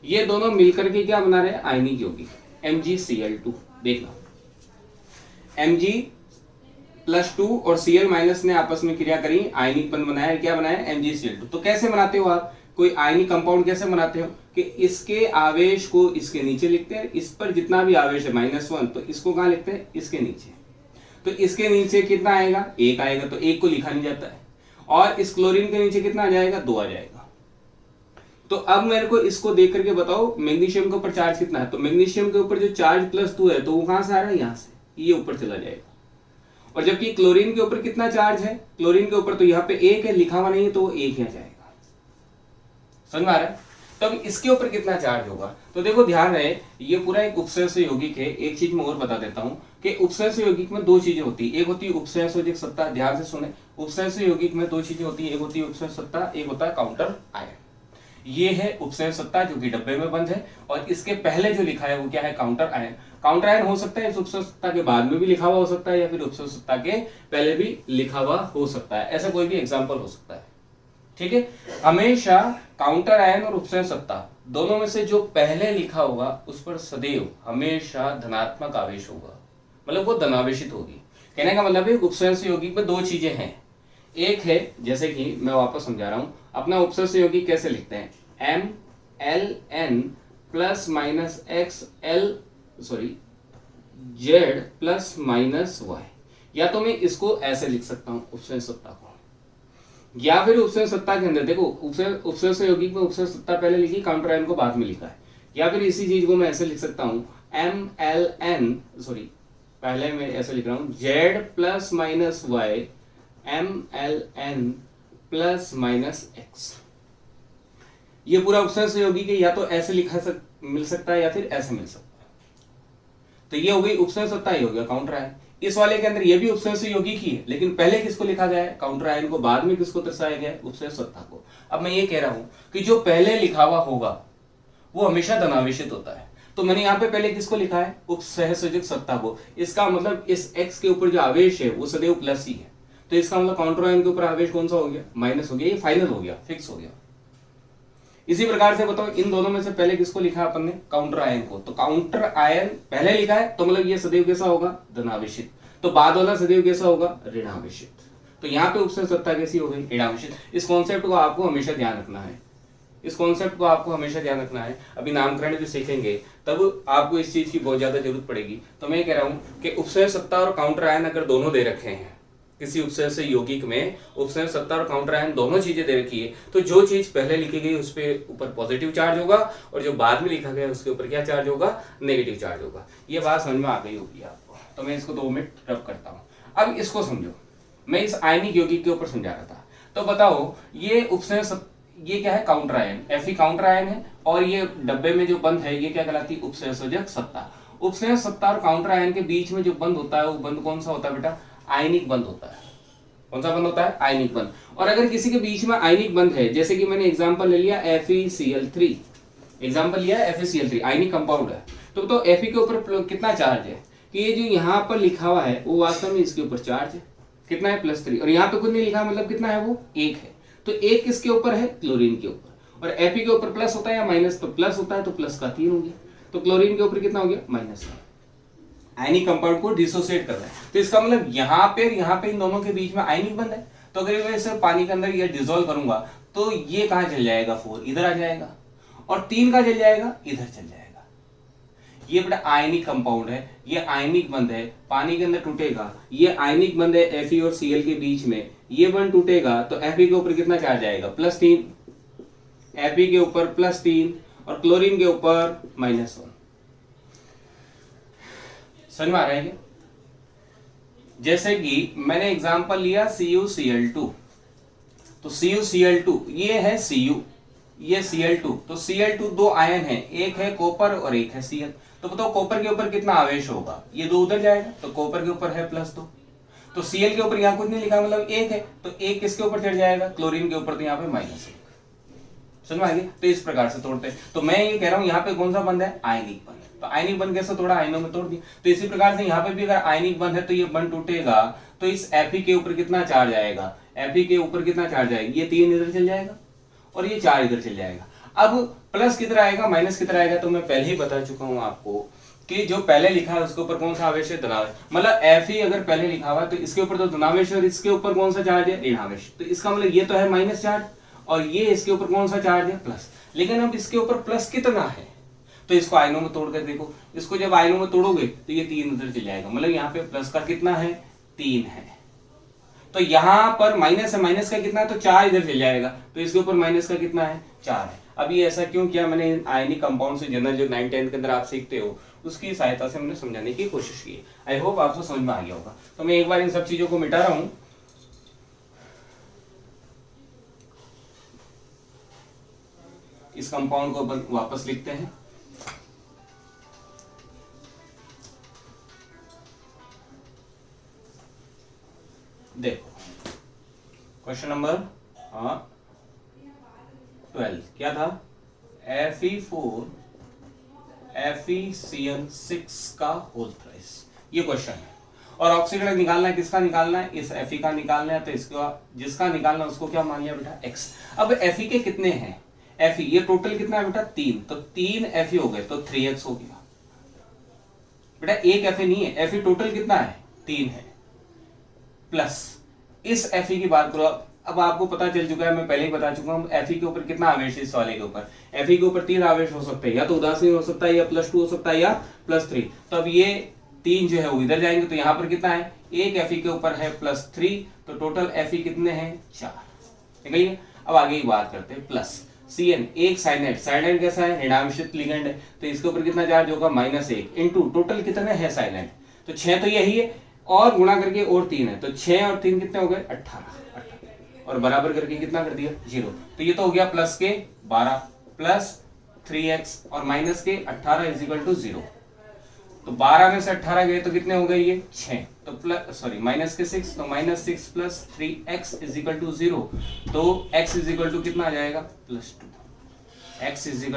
ये दोनों मिलकर के क्या बना रहे हैं, आयनिक यौगिक MgCl2। देखना, Mg+2 और Cl- ने आपस में क्रिया करी, आयनिक बंध बनाया, क्या बनाया, MgCl2। तो कैसे बनाते हो आप, कोई आयनिक कंपाउंड कैसे बनाते हो, कि इसके आवेश को इसके नीचे लिखते हैं, इस पर जितना भी आवेश है -1, तो इसको कहाँ लिखते हैं, इसके नीचे। तो इसके नीचे कितना आएगा, 1 आएगा, तो 1 को लिखा नहीं जाता है। और इस क्लोरीन के नीचे कितना आ जाएगा, 2 आ जाएगा। तो अब मेरे को इसको देख करके बताओ मैग्नीशियम के ऊपर चार्ज कितना है। तो मैग्नीशियम के ऊपर जो चार्ज +2 है, तो वो कहां से आ रहा है, यहां से, ये ऊपर चला जाएगा। और जबकि क्लोरीन के ऊपर कितना चार्ज है, क्लोरीन के ऊपर तो यहाँ पे 1 है, लिखा हुआ नहीं है, तो वो 1 ही आ जाएगा। समझ में आ रहा है। तो अब इसके ऊपर कितना चार्ज होगा, तो देखो ध्यान रहे, ये पूरा एक उपसहस्य यौगिक है। एक चीज मैं और बता देता हूं कि उपसहस्य यौगिक में 2 चीजें होती है, एक होती है उपसहसयोजक सत्ता। ध्यान से सुने, उपसहस्य यौगिक में 2 चीजें होती है, एक होती है उपसहस्य सत्ता, एक होता है काउंटर आयन। ये है उपसहस्य सत्ता जो कि डब्बे में बंद है, और इसके पहले जो लिखा है वो क्या है, काउंटर आयन। काउंटर आयन हो सकता है इस उपसहस्य सत्ता के बाद में भी लिखा हुआ हो सकता है, या फिर उपसहस्य सत्ता के पहले भी लिखा हुआ हो सकता है, ऐसा कोई भी एग्जाम्पल हो सकता है। ठीक है, हमेशा काउंटर आयन और उपसहस्य सत्ता दोनों में से जो पहले लिखा होगा उस पर सदैव हमेशा धनात्मक आवेश होगा, मतलब वो धनावेशित होगी। कहने का मतलब है उपसहस्य यौगिक में 2 चीजें हैं। एक है, जैसे कि मैं वापस समझा रहा हूं, अपना उपसहस्य यौगिक कैसे लिखते हैं, MLN Z+-Y। या तो मैं इसको ऐसे लिख सकता हूं उपसहस्य सत्ता को, या फिर उपसहस्य सत्ता के अंदर देखो उपसहस्य यौगिक में उपसहस्य सत्ता पहले लिखी, काउंटर आयन को बाद में लिखा है। या फिर इसी चीज को मैं ऐसे लिख सकता हूं पहले मैं ऐसे लिख रहा हूं Z+-Y MLN+-X। ये पूरा उपसहस्य यौगिक है, या तो ऐसे मिल सकता है या फिर ऐसे मिल सकता है। तो ये हो गई उपसहस्य सत्ता, ही हो गया काउंटर आयन। इस वाले के अंदर ये भी उपसहस्य यौगिक ही है, लेकिन पहले किसको लिखा गया है, काउंटर आयन को, बाद में किसको दर्शाया गया है, उपसहस्य सत्ता को। अब मैं ये कह रहा हूं कि जो पहले लिखा हुआ होगा वो हमेशा धनावेशित होता है। तो मैंने यहाँ पे पहले किसको लिखा है, उपसहसयोजक सत्ता को। इसका मतलब इस X के ऊपर जो आवेश है वो सदैव प्लस ही है। तो इसका मतलब काउंटर आयन के ऊपर आवेश कौन सा हो गया, माइनस हो गया। ये फाइनल हो गया, फिक्स हो गया। इसी प्रकार से बताओ इन दोनों में से पहले किसको लिखा अपन ने, काउंटर आयन को। तो काउंटर आयन पहले लिखा है तो मतलब ये सदैव कैसा होगा, धनावेशित। तो बाद वाला सदैव कैसा होगा, ऋणावेशित। तो यहाँ पे उपसर्ग सत्ता कैसी हो गई, ऋणावेशित। इस कॉन्सेप्ट को आपको हमेशा ध्यान रखना है, इस कॉन्सेप्ट को आपको हमेशा ध्यान रखना है। अभी नामकरण भी सीखेंगे तब आपको इस चीज की बहुत ज्यादा जरूरत पड़ेगी। तो मैं कह रहा हूँ कि उपसर्ग सत्ता और काउंटर आयन अगर दोनों दे रखे हैं किसी उपसर्ग से यौगिक में, उपसर्ग सत्ता और काउंटर आयन दोनों चीजें दे रखी है, तो जो चीज पहले लिखी गई उस पर ऊपर पॉजिटिव चार्ज होगा और जो बाद में लिखा गया उसके ऊपर क्या चार्ज होगा, नेगेटिव चार्ज होगा। ये बात समझ में आ गई होगी आपको। तो मैं इसको 2 मिनट रब करता हूँ। अब इसको समझो, मैं इस आयनिक यौगिक के ऊपर समझा रहा था। तो बताओ ये उपसर्ग, ये क्या है, counter ion, Fe counter ion है और ये डब्बे में जो बंद है ये क्या कहलाती है, उपसंयोजक सत्ता। उपसंयोजक सत्ता और काउंटर आयन के बीच में जो बंद होता है वो बंद कौन सा होता है बेटा, आयनिक बंद होता है। कौन सा बंद होता है, आयनिक बंद। और अगर किसी के बीच में आयनिक बंद है, जैसे कि मैंने एग्जांपल ले लिया FeCl3, एग्जांपल लिया FeCl3 आयनिक कंपाउंड है, तो Fe के ऊपर कितना चार्ज है कि ये जो यहाँ पर लिखा हुआ है वो वास्तव में इसके ऊपर चार्ज है, कितना है, +3। और यहाँ पे कुछ नहीं लिखा, मतलब कितना है वो, 1 है। तो 1 किसके ऊपर है, क्लोरीन के ऊपर। और Fe के ऊपर प्लस होता है या माइनस, तो प्लस होता है, तो प्लस का 3 हो गया। तो क्लोरीन के ऊपर कितना हो गया, -1। आयनिक कंपाउंड को डिसोसिएट कर रहा है। तो इसका मतलब यहाँ पे इन दोनों के बीच में आयनिक बंद है। तो अगर मैं इसे पानी के अंदर ये डिसॉल्व करूंगा तो ये कहाँ चल जाएगा, 4 इधर आ जाएगा, और 3 कहाँ चल जाएगा, इधर चल जाएगा। ये बड़ा आयनिक कंपाउंड है, ये आयनिक बंद है, पानी के अंदर टूटेगा, ये आयनिक बंद है Fe और Cl के बीच में, ये बंद टूटेगा तो Fe के ऊपर कितना चार्ज आएगा, +3, Fe के ऊपर +3 और क्लोरीन के ऊपर -1। समझ में आ रहा है क्या? जैसे कि मैंने एग्जांपल लिया CuCl2, तो CuCl2 ये है Cu, ये Cl2, तो Cl2 2 आयन है, एक है कॉपर और एक है Cl। तो बताओ कॉपर के ऊपर कितना आवेश होगा, ये 2 उधर जाएगा, तो कॉपर के ऊपर है +2। तो Cl के ऊपर यहाँ कुछ नहीं लिखा, मतलब 1 है, तो 1 किसके ऊपर चढ़ जाएगा, क्लोरीन के ऊपर, तो यहाँ पे -1। समझ में आ गया? तो इस प्रकार से तोड़ते हैं। तो मैं ये कह रहा हूँ यहाँ पे कौन सा बंद है, आयनिक बंद। तो आयनिक बंद कैसे तोड़ा, आयनों में तोड़ दिया। तो इसी प्रकार से यहाँ पे भी अगर आयनिक बंद है तो ये बंद टूटेगा तो इस Fe के ऊपर कितना चार्ज आएगा, Fe के ऊपर कितना चार्ज आएगा, ये 3 इधर चल जाएगा और ये 4 इधर चल जाएगा। अब प्लस किधर आएगा, माइनस किधर आएगा, तो मैं पहले ही बता चुका हूँ आपको कि जो पहले लिखा है उसके ऊपर कौन सा आवेश है, धनावेश। मतलब Fe अगर पहले लिखा हुआ है तो इसके ऊपर तो धनावेश और इसके ऊपर कौन सा चार्ज है, ऋणावेश। तो इसका मतलब ये तो है माइनस चार्ज और ये इसके ऊपर कौन सा चार्ज है, प्लस। लेकिन अब इसके ऊपर प्लस कितना है, तो इसको आयनों में तोड़ कर देखो। इसको जब आयनों में तोड़ोगे तो ये 3 इधर चल जाएगा, मतलब यहाँ पे प्लस का कितना है, 3 है। तो यहाँ पर माइनस है, माइनस का कितना है, तो 4 इधर चल जाएगा, तो इसके ऊपर माइनस का कितना है, 4 है। अब ये ऐसा क्यों किया मैंने, आयनिक कंपाउंड से जनरल जो 9th 10th के अंदर आप सीखते हो उसकी सहायता से मैंने समझाने की कोशिश की। आई होप आपको समझ में आ गया होगा। तो मैं एक बार इन सब चीजों को मिटा रहा हूं। इस कंपाउंड को अपन वापस लिखते हैं। देखो क्वेश्चन नंबर 12 क्या था, Fe4 FeCl6 का होल थ्राइस, ये क्वेश्चन है। और ऑक्सीडेंट निकालना है, किसका निकालना है, इस Fe का निकालना है। तो इसका जिसका निकालना है उसको क्या मान लिया बेटा, x। अब Fe के कितने हैं, Fe ये टोटल कितना है बेटा, 3, तो 3 Fe हो गए, तो 3x हो गया बेटा। एक Fe नहीं है, Fe टोटल कितना है, 3 है, प्लस इस Fe की बात करो। अब आपको पता चल चुका है, मैं पहले ही बता चुका हूं Fe के ऊपर कितना आवेश है, इस वाले के ऊपर। Fe के ऊपर 3 आवेश हो सकते हैं, या तो उदासीन हो सकता है, या +2 हो सकता है, या +3। तो अब ये 3 जो है वो इधर जाएंगे, तो यहाँ पर कितना है, एक Fe के ऊपर है +3, तो टोटल Fe कितने हैं, 4। निकलिए। अब आगे की बात करते हैं, प्लस Cn, एक साइनाइड। साइनाइड कैसा है, ऋणावेशित लिगेंड है, तो इसके ऊपर कितना चार्ज होगा, -1 इंटू टोटल कितने हैं साइनाइड, तो 6 तो यही है, और गुणा करके और 3 है, तो 6 और 3 कितने हो गए, 18 और बराबर करके कितना कर दिया, 0। तो ये तो हो गया प्लस के 12 प्लस 3x और माइनस के 18 = 0। तो 12 में से 18 गए तो कितने हो गए, ये 6, तो प्लस माइनस के 6, तो -6 प्लस 3x = 0। तो x = कितना आ जाएगा, +2। x =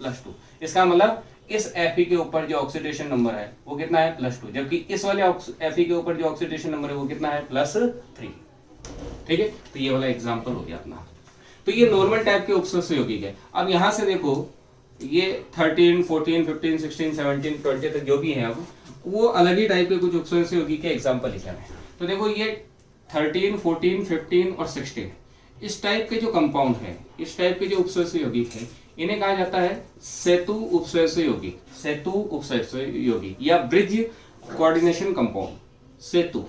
+2। इसका मतलब इस Fe के ऊपर जो ऑक्सीडेशन नंबर है वो कितना है, +2, जबकि इस वाले Fe के ऊपर जो ऑक्सीडेशन नंबर है वो कितना है, +3। ठीक है, तो ये वाला एग्जांपल हो गया अपना। तो ये नॉर्मल टाइप के उपसर्ग यौगिक है। अब यहाँ से देखो ये 13, 14, 15, 16, 17, 20 तक जो भी है अब वो अलग ही टाइप के कुछ उपसर्ग यौगिक के एग्जाम्पल लिखे हैं। तो देखो ये 13, 14, 15 और 16 इस टाइप के जो कंपाउंड है, इस टाइप के जो उपसर्ग यौगिक है, इन्हें कहा जाता है सेतु उपसर्ग यौगिक, सेतु उपसर्ग यौगिक या ब्रिज कोऑर्डिनेशन कंपाउंड, सेतु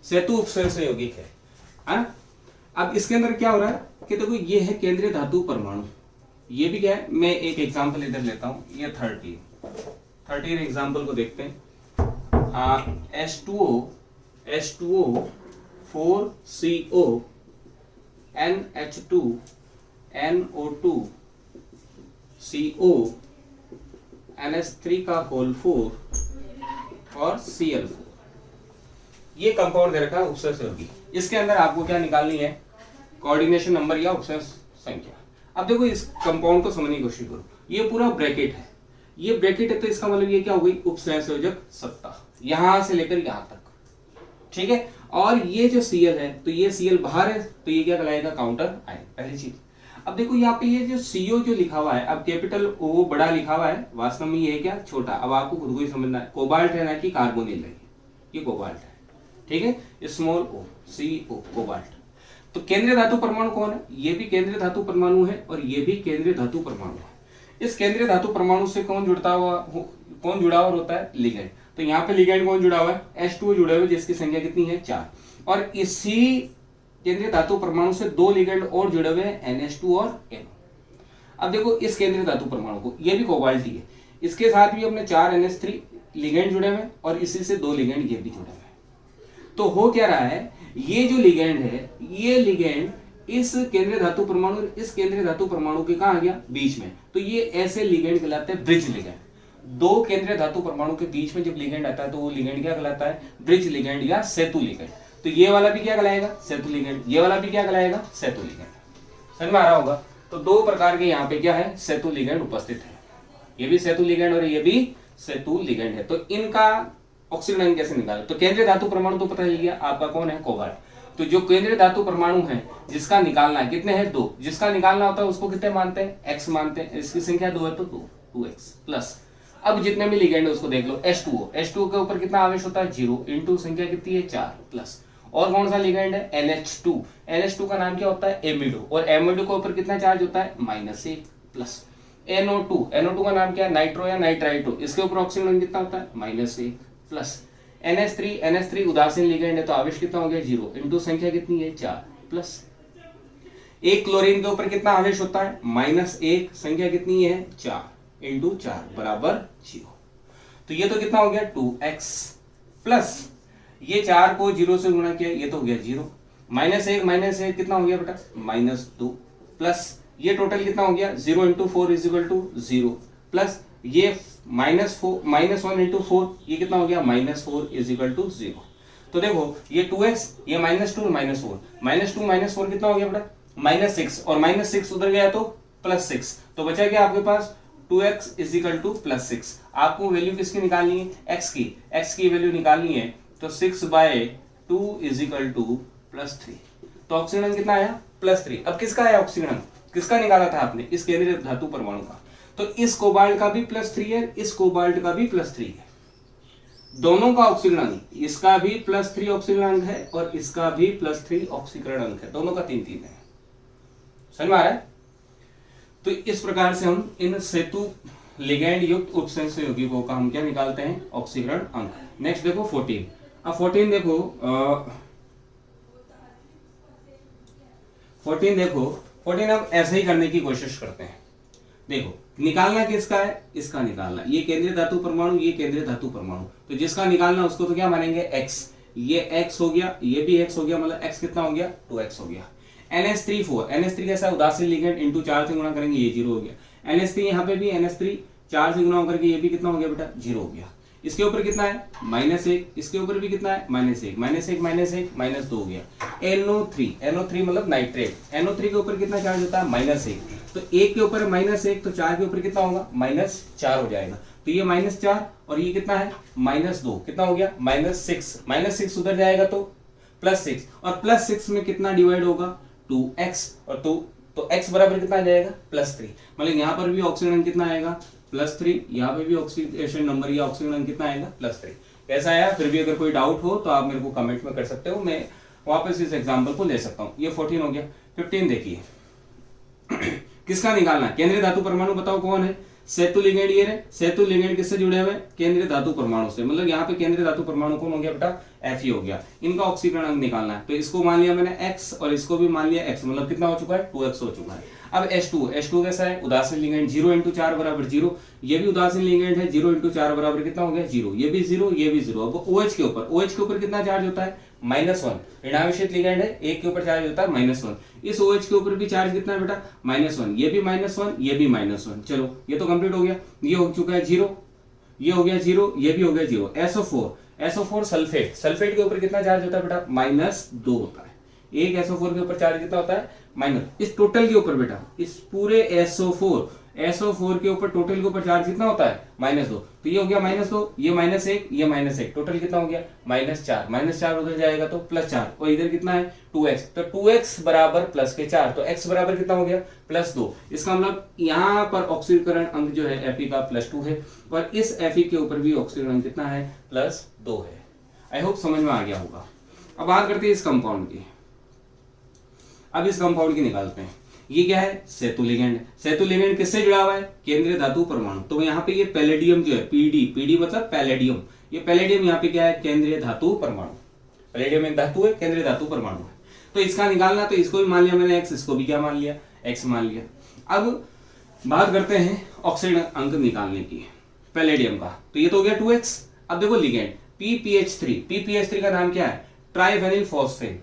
सेतु उपसर्ग यौगिक है। अब इसके अंदर क्या हो रहा है कि देखो ये है केंद्रीय धातु परमाणु, ये भी क्या है, मैं एक एग्जांपल इधर लेता हूं, ये 13 एग्जांपल को देखते हैं। H2O 4CO NH2 NO2 CO NH3 का होल 4 और Cl4, ये कंपाउंड दे रखा है उपसर्ग यौगिक। इसके अंदर आपको क्या निकालनी है, कोऑर्डिनेशन नंबर या उपसर्ग संख्या। अब देखो इस कंपाउंड को समझने की कोशिश करो, ये पूरा ब्रैकेट है, ये ब्रैकेट है, तो इसका मतलब ये क्या हो गई, उपसंयोजक सत्ता यहां से लेकर यहां तक, ठीक है। और ये जो Cl है, तो ये Cl बाहर है, तो ये क्या कहलाएगा, काउंटर आयन, पहली चीज। अब देखो यहाँ पे ये जो CO जो लिखा हुआ है, अब कैपिटल O बड़ा लिखा हुआ है, वास्तव में ये है क्या, छोटा। अब आपको खुद को ही समझना है, कोबाल्ट है ना कि कार्बोनिल है, ये कोबाल्ट है, ठीक है, स्मॉल o CO कोबाल्ट। तो केंद्रीय धातु परमाणु कौन है, ये भी केंद्रीय धातु परमाणु है और ये भी केंद्रीय धातु परमाणु है। इस केंद्रीय धातु परमाणु से कौन जुड़ा हुआ होता है, लिगेंड। तो यहाँ पे लिगेंड कौन जुड़ा हुआ है, H2O जुड़ा हुआ है, जिसकी संख्या कितनी है, 4। और इसी केंद्रीय धातु परमाणु से 2 लिगेंड और जुड़े हुए हैं, NH2 और NO। अब देखो इस केंद्रीय धातु परमाणु को, ये भी कोबाल्ट ही है, इसके साथ भी अपने 4 NH3 लिगेंड जुड़े हुए हैं और इसी से 2 लिगेंड ये भी जुड़े हुए हैं। तो हो क्या रहा है, ये जो लिगेंड है, ये लिगेंड इस केंद्रीय धातु परमाणु, इस केंद्रीय धातु परमाणु के कहां आ गया, बीच में। तो ये ऐसे लिगेंड कहलाते हैं ब्रिज लिगेंड। दो केंद्रीय धातु परमाणु के बीच में जब लिगेंड आता है तो वो लिगेंड क्या कहलाता है, ब्रिज लिगेंड या सेतु लिगेंड। तो ये वाला भी क्या कहलाएगा, सेतु लिगेंड, ये वाला भी क्या कहलाएगा, सेतु लिगेंड। समझ में आ रहा होगा। तो दो प्रकार के यहाँ पे क्या है, सेतु लिगेंड उपस्थित है, ये भी सेतु लिगेंड और ये भी सेतु लिगेंड है। तो इनका ऑक्सीजन कैसे निकाले, तो केंद्रीय धातु परमाणु तो पता चल गया आपका कौन है, कोबाल्ट। तो जो केंद्रीय धातु परमाणु है जिसका निकालना है, कितने हैं, 2, जिसका निकालना होता है उसको कितने मानते हैं, x मानते हैं, इसकी संख्या 2 है तो 2x प्लस। अब जितने भी लिगेंड है उसको देख लो, H2O के ऊपर कितना आवेश होता है, 0 इंटू संख्या कितनी है, 4 प्लस। और कौन सा लिगेंड है, NH2 का नाम क्या होता है, एमिडो, और एमिडो के ऊपर कितना चार्ज होता है, -1 प्लस। NO2 का नाम क्या है, नाइट्रो या नाइट्राइटो, इसके ऊपर ऑक्सीजन कितना होता है, -1 प्लस। NH3 उदासीन लिगेंड है तो आवेश कितना हो गया, 0 इंटू संख्या कितनी है, 4 प्लस। एक क्लोरीन के ऊपर कितना आवेश होता है, -1, संख्या कितनी है, 4 इंटू 4 बराबर 0। तो ये तो कितना हो गया, 2x प्लस ये 4 को 0 से गुणा किया, ये तो हो गया 0, -1 कितना हो गया बेटा, -2 प्लस ये टोटल कितना हो गया, 0 into 4 is equal to 0 plus ये -1 इंटू 4 ये कितना हो गया, -4 इज इक्वल टू 0। तो देखो ये 2x, ये -2 और -4, -2 कितना हो गया बेटा, -6, और -6 उधर गया तो +6, तो बचा क्या आपके पास, 2x इज इक्वल टू +6। आपको वैल्यू किसकी निकालनी है, x की वैल्यू निकालनी है, तो 6/2 इज इक्वल टू +3। तो ऑक्सीजन कितना आया, +3। अब किसका आया ऑक्सीजन, किसका निकाला था आपने, इस केंद्रीय धातु परमाणु का। तो इस कोबाल्ट का भी +3 है, इस कोबाल्ट का भी +3 है, दोनों का ऑक्सीकरण, इसका भी +3 ऑक्सीकरण है और इसका भी +3 ऑक्सीकरण है, दोनों का 3-3 है। समझ में आ रहा है। तो इस प्रकार से हम इन सेतु लिगेंड युक्त उपसंयोजक यौगिकों का हम क्या निकालते हैं, ऑक्सीकरण अंक। नेक्स्ट देखो 14। अब 14 देखो 14 अब ऐसे ही करने की कोशिश करते हैं। देखो निकालना किसका है, इसका निकालना, ये केंद्रीय धातु परमाणु, ये केंद्रीय धातु परमाणु, तो जिसका निकालना उसको तो क्या मानेंगे, x, ये x हो गया, ये भी x हो गया, मतलब x कितना हो गया, 2x हो गया। NH3 कैसा है, उदासीन लिगेंड, इंटू 4 से गुणा करेंगे, ये 0 हो गया। NH3 यहाँ पे भी NH3 4 से गुणा होकर के ये भी कितना हो गया बेटा, 0 हो गया। इसके ऊपर कितना है, -1, इसके ऊपर भी कितना है, -1, -2 हो गया। NO3 मतलब नाइट्रेट, NO3 के ऊपर कितना चार्ज होता है, -1, तो 1 के ऊपर -1 तो 4 के ऊपर कितना होगा, -4 हो जाएगा। तो ये -4 और ये कितना है, -2, कितना हो गया, -6 उधर जाएगा तो +6, और +6 में कितना डिवाइड होगा, 2x और तो x बराबर कितना आ जाएगा +3। मतलब यहाँ पर भी ऑक्सीजन अंक कितना आएगा +3, यहाँ पे भी ऑक्सीडेशन नंबर या ऑक्सीजन अंक कितना आएगा +3। कैसा आया? फिर भी अगर कोई डाउट हो तो आप मेरे को कमेंट में कर सकते हो, मैं वापस इस एग्जाम्पल को ले सकता हूँ। ये 14 हो गया। 15 देखिए किसका निकालना है? केंद्रीय धातु परमाणु बताओ कौन है? सेतु लिगेंड। ये है सेतु लिगेंड, किससे जुड़े हुए? केंद्रीय धातु परमाणु से। मतलब यहाँ पे केंद्रीय धातु परमाणु कौन हो गया बेटा? Fe हो गया। इनका ऑक्सीकरण अंक निकालना है, तो इसको मान लिया मैंने x और इसको भी मान लिया x, मतलब कितना हो चुका है? 2x हो चुका है। अब H2 कैसा है? उदासीन लिगेंड। 0 × 4 बराबर 0, ये भी उदासीन लिगेंड है। 0 × 4 बराबर कितना हो गया? 0। ये भी 0, ये भी 0। अब OH के ऊपर कितना चार्ज होता है? -1। ऋणावेशित लिगेंड है, 1 के ऊपर चार्ज होता है -1। इस OH के ऊपर भी चार्ज कितना है बेटा? -1। ये भी -1, ये भी -1। चलो ये तो कंप्लीट हो गया। ये हो चुका है 0, ये हो गया 0, ये भी हो गया 0। SO4 सल्फेट के ऊपर कितना चार्ज होता है बेटा? -2 होता है। एक SO4 के ऊपर चार्ज कितना होता है? -। इस टोटल के ऊपर बेटा, इस पूरे SO4 के ऊपर टोटल के ऊपर चार्ज कितना होता है? -2। तो ये हो गया -2, ये -1, ये -1, टोटल कितना हो गया? -4। -4 उधर जाएगा तो +4, और इधर कितना है? 2x। तो 2x बराबर +4, तो x बराबर कितना हो गया? +2। इसका मतलब यहाँ पर ऑक्सीकरण अंक जो है Fe का +2 है, और इस Fe के ऊपर भी ऑक्सीकरण अंक कितना है? +2 है। आई होप समझ में आ गया होगा। अब बात करते हैं इस कंपाउंड की। अब इस कंपाउंड की निकालते हैं। ये क्या है? सेतु लिगेंड। सेतु लिगेंड किससे जुड़ा हुआ है? केंद्रीय धातु परमाणु। तो यहाँ पे ये पैलेडियम जो है, पीडी मतलब पैलेडियम, ये पैलेडियम यहाँ पे क्या है? केंद्रीय धातु परमाणु। पैलेडियम एक धातु है, केंद्रीय धातु परमाणु है। तो इसका निकालना, तो इसको भी मान लिया मैंने x, इसको भी क्या मान लिया? x मान लिया। अब बात करते हैं ऑक्सीजन अंक निकालने की पैलेडियम का। तो ये तो हो गया 2x। अब देखो लिगेंड PPH3 का नाम क्या है? ट्राइफेनिल फॉस्फेन।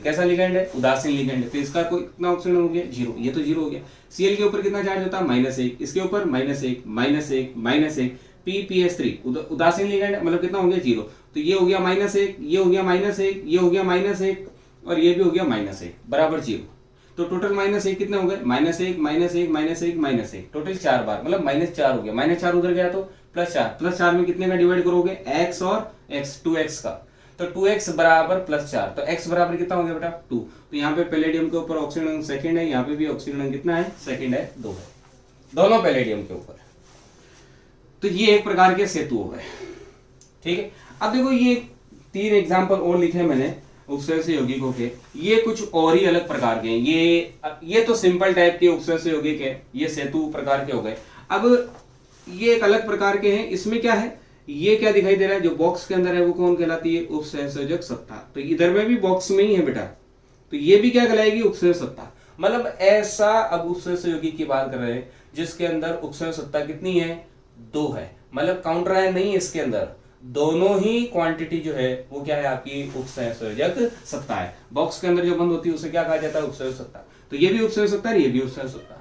कैसा लिगेंड है? उदासीन लिगेंड है। तो इसका कोई कितना ऑक्सीजन हो गया? 0। ये तो 0 हो गया। Cl के ऊपर कितना चार्ज होता है? -1। इसके ऊपर -1। PPH3 उदासीन लिगेंड है, मतलब कितना हो गया? 0। तो ये हो गया -1, ये हो गया -1, ये हो गया -1, और ये भी हो गया -1 बराबर 0। तो टोटल -1 कितने हो गए? -1, टोटल 4 बार, मतलब -4 हो गया। -4 उधर गया तो +4। +4 में कितने का डिवाइड करोगे? x और x, 2x का। तो 2x बराबर +4, तो x बराबर कितना हो गया बेटा? 2। तो यहाँ पे पैलेडियम के ऊपर ऑक्सीजन अंक सेकंड है, यहाँ पे भी ऑक्सीजन अंक कितना है? सेकंड है, 2 है, दोनों पैलेडियम के ऊपर। तो ये एक प्रकार के सेतु हो गए। ठीक है। अब देखो ये 3 एग्जाम्पल और लिखे मैंने उपसर्ग यौगिकों के। ये कुछ और ही अलग प्रकार के हैं। ये तो सिंपल टाइप के उपसर्ग यौगिक है, ये सेतु प्रकार के हो गए। अब ये एक अलग प्रकार के हैं। इसमें क्या है? ये क्या दिखाई दे रहा है? जो बॉक्स के अंदर है वो कौन कहलाती है? उपसंयोजक सत्ता। तो इधर में भी बॉक्स में ही है बेटा, तो ये भी क्या कहलाएगी? उपसंयोजक सत्ता। मतलब ऐसा, अब उपसर्ग यौगिक की बात कर रहे हैं जिसके अंदर उपसंयोजक सत्ता कितनी है? 2 है। मतलब काउंटर है नहीं, इसके अंदर दोनों ही क्वांटिटी जो है वो क्या है? आपकी उपसंयोजक सत्ता है। बॉक्स के अंदर जो बंद होती है उसे क्या कहा जाता है? उपसंयोजक सत्ता। तो ये भी उपसंयोजक सत्ता है, ये भी उपसंयोजक सत्ता।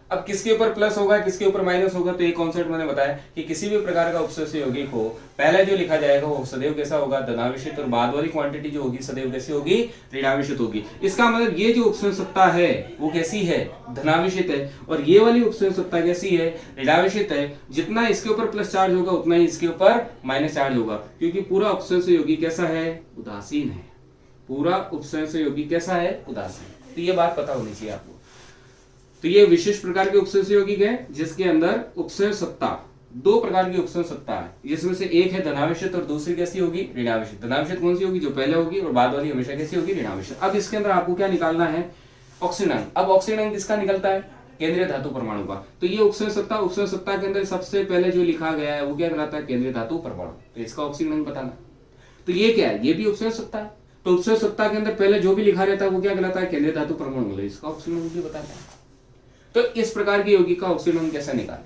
अब किसके ऊपर प्लस होगा, किसके ऊपर माइनस होगा? तो ये कॉन्सेप्ट मैंने बताया कि किसी भी प्रकार का उपसर्ग यौगिक हो, पहले जो लिखा जाएगा वो सदैव कैसा होगा? धनावेशित, और बाद वाली क्वांटिटी जो होगी सदैव कैसी होगी? ऋणावेशित होगी। इसका मतलब ये जो उपसर्ग सत्ता है वो कैसी है? धनावेशित है, और ये वाली उपसर्ग सत्ता कैसी है? ऋणावेशित है। जितना इसके ऊपर प्लस चार्ज होगा उतना ही इसके ऊपर माइनस चार्ज होगा, क्योंकि पूरा उपसर्ग यौगिक कैसा है? उदासीन है। पूरा उपसर्ग यौगिक कैसा है? उदासीन। तो ये बात पता होनी चाहिए आपको। तो ये विशेष प्रकार के उपसर्ग यौगिक है जिसके अंदर उपसर्ग सत्ता, 2 प्रकार की उपसर्ग सत्ता है, जिसमें से एक है धनावेशित और दूसरी कैसी होगी? ऋणावेशित। धनावेशित कौन सी होगी? जो पहले होगी, और बाद वाली हमेशा कैसी होगी? ऋणावेशित। अब इसके अंदर आपको क्या निकालना है? ऑक्सीजन अंक। अब ऑक्सीजन अंक किसका निकलता है? केंद्रीय धातु परमाणु का। तो ये उपसर्ग सत्ता के अंदर सबसे पहले जो लिखा गया है वो क्या कहलाता है? केंद्रीय धातु परमाणु। तो इसका ऑक्सीजन अंक बताना। तो ये क्या है? ये भी उपसर्ग सत्ता है। तो उपसर्ग सत्ता के अंदर पहले जो भी लिखा रहता है वो क्या कहलाता है? केंद्रीय धातु परमाणु। इसका ऑक्सीजन अंक भी बताना है। तो इस प्रकार की यौगिक का ऑक्सीजन अंक कैसे निकालें?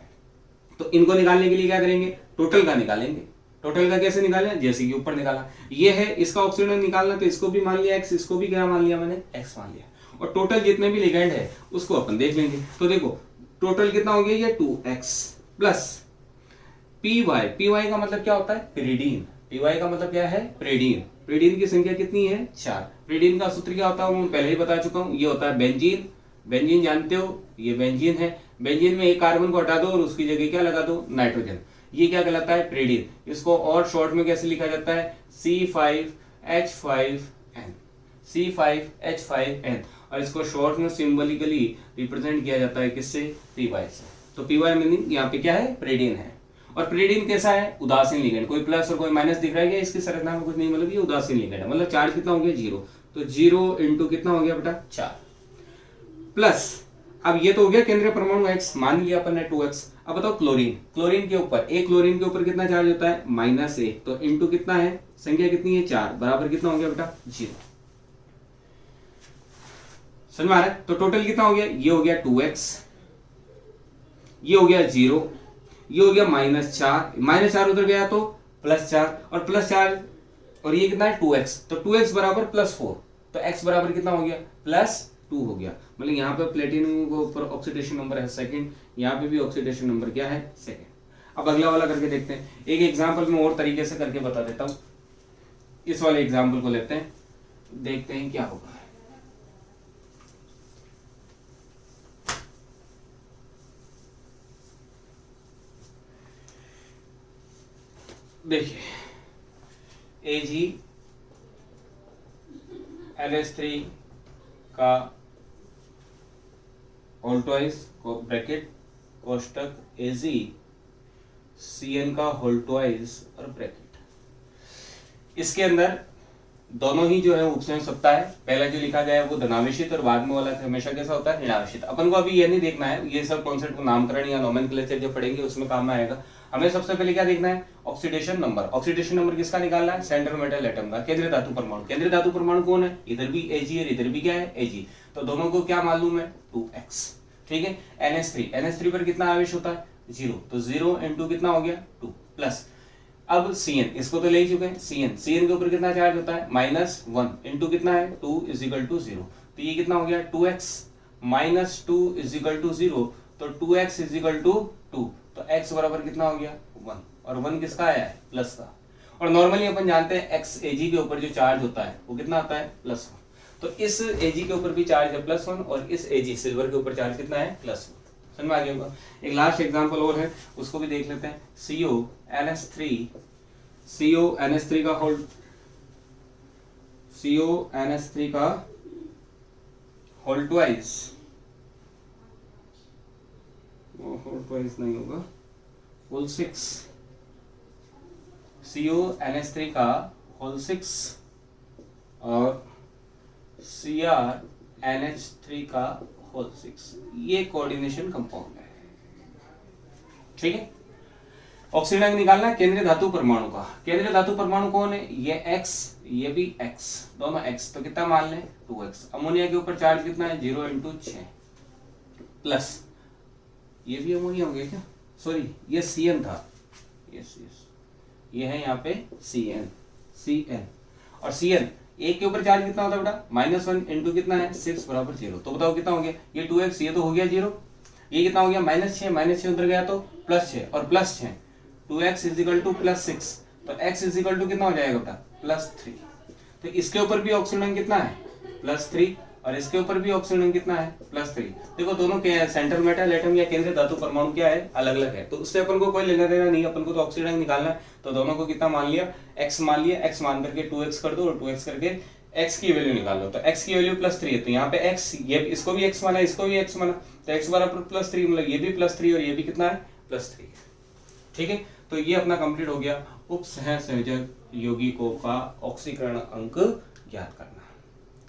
तो इनको निकालने के लिए क्या करेंगे? टोटल का निकालेंगे। टोटल का कैसे निकालें? जैसे कि ऊपर निकाला, ये है इसका ऑक्सीजन अंक निकालना, तो इसको भी मान लिया x, इसको भी क्या मान लिया मैंने? x मान लिया। और टोटल जितने भी लिगेंड है उसको अपन देख लेंगे। तो देखो टोटल कितना हो गया? ये 2x प्लस py। py का मतलब क्या होता है? पेरिडीन। py का मतलब क्या है? पेरिडीन। पेरिडीन की संख्या कितनी है? 4। पेरिडीन का सूत्र क्या होता है? मैं पहले ही बता चुका हूं। ये होता है बेंजीन। बेंजीन जानते हो, ये बेंजीन है। बेंजीन में एक कार्बन को हटा दो और उसकी जगह क्या लगा दो? नाइट्रोजन। ये क्या कहलाता है? पेरिडीन। इसको और शॉर्ट में कैसे लिखा जाता है? C5H5N। C5H5N, और इसको शॉर्ट में सिंबॉलिकली रिप्रेजेंट किया जाता है किससे, Py से। तो Py मीनिंग यहाँ पे क्या है, पेरिडिन है। और पेरिडिन कैसा है, उदासीन लिगेंड, कोई प्लस और कोई माइनस दिख रहा है क्या इसकी संरचना में, कुछ नहीं, मतलब ये उदासीन लिगेंड है। मतलब चार्ज कितना हो गया, 0, तो 0 इंटू कितना हो गया बेटा, 4 प्लस, अब ये तो हो गया केंद्रीय परमाणु X, मान लिया अपन ने 2x। अब बताओ क्लोरीन, क्लोरीन के ऊपर, एक क्लोरीन के ऊपर कितना चार्ज होता है, -1, तो इंटू कितना है, संख्या कितनी है, 4, बराबर कितना हो गया बेटा, 0। समझ में आ रहा है। तो टोटल कितना हो गया, ये हो गया 2x, ये हो गया 0, ये हो गया -4 उधर गया तो +4, और +4, और ये कितना है 2x, तो 2x बराबर +4, तो x बराबर कितना हो गया, +2 हो गया। मतलब यहाँ पे प्लेटिनम के ऊपर ऑक्सीडेशन नंबर है सेकंड, यहाँ पे भी ऑक्सीडेशन नंबर क्या है, सेकंड। अब अगला वाला करके देखते हैं। एक एग्जांपल में और तरीके से करके बता देता हूँ। इस वाले एग्जांपल को लेते हैं, देखते हैं क्या होगा। देखिए, AgNH3 का होल ट्वाइस को ब्रैकेट कोष्टक AgCN का होल ट्वाइस और ब्रैकेट, इसके अंदर दोनों ही जो है उपसंयोग सत्ता है। पहला जो लिखा गया है वो धनावेशित, और बाद में वाला हमेशा कैसा होता है, ऋणावेशित। अपन को अभी ये नहीं देखना है, ये सब कॉन्सेप्ट को नामकरण या नोमेनक्लेचर जो पढ़ेंगे उसमें काम में आएगा। हमें सबसे पहले क्या देखना है, ऑक्सीडेशन नंबर। ऑक्सीडेशन नंबर किसका निकालना है, सेंट्रल मेटल एटम का, केंद्रीय धातु परमाणु। केंद्रीय धातु परमाणु कौन है, इधर भी Ag और इधर भी क्या है, Ag, तो दोनों को क्या मालूम है, 2x। ठीक है, NH3 पर कितना आवेश होता है, 0, तो 0 इंटू कितना हो गया, 2 प्लस। अब Cn, इसको तो ले ही चुके हैं, Cn के ऊपर कितना चार्ज होता है, -1 इंटू कितना है, 2 = 0, तो ये कितना हो गया, 2x, -2 = 0, तो 2x = 2, तो x बराबर कितना हो गया, 1, और 1 किसका आया है, प्लस का। और नॉर्मली अपन जानते हैं x Ag के ऊपर जो चार्ज होता है वो कितना आता है, +1, तो इस Ag के ऊपर भी चार्ज है +1, और इस Ag सिल्वर के ऊपर चार्ज कितना है, +1। समझ में आ गया होगा। एक लास्ट एग्जांपल और है, उसको भी देख लेते हैं। CONH3 का होल ट्वाइस, होल ट्वाइस नहीं होगा, होल 6, CONH3 का होल 6 और CrNH3 का होल 6, ये कोऑर्डिनेशन कंपाउंड है। ठीक है, ऑक्सीडेंट निकालना केंद्रीय धातु परमाणु का। केंद्रीय धातु परमाणु कौन है, ये X, ये भी X, दोनों X, तो कितना मान लें, 2x। अमोनिया के ऊपर चार्ज कितना है, 0 × 6 प्लस, ये भी अमोनिया हो गया क्या, सॉरी ये Cn था, यस ये है यहाँ पे Cn, और Cn एक के ऊपर चार्ज कितना होता है बेटा, -1 इंटू कितना है, 6 बराबर 0, तो बताओ कितना हो गया, ये 2x, ये तो हो गया 0, ये कितना हो गया, -6 उधर गया तो +6, और +6, 2x = +6, तो x = कितना हो जाएगा बेटा, +3। तो इसके ऊपर भी ऑक्सीडेंट कितना है, +3, और इसके ऊपर भी ऑक्सीडेंट कितना है, +3। देखो दोनों के सेंट्रल मेटल एटम या केंद्रीय धातु परमाणु क्या है, अलग अलग है, तो उससे अपन को कोई लेना देना नहीं, अपन को तो ऑक्सीडेंट निकालना है। तो दोनों को कितना मान लिया, x मान लिया, x मान करके 2x कर दो, और 2x करके x की वैल्यू निकाल लो, तो x की वैल्यू +3 है, तो यहाँ पे x, ये इसको भी x माना, इसको भी x माना, तो x बराबर +3, मतलब ये भी +3 और ये भी कितना है, +3। ठीक है, तो ये अपना कंप्लीट हो गया उपसहसंयोजक यौगिकों का ऑक्सीकरण अंक ज्ञात करना।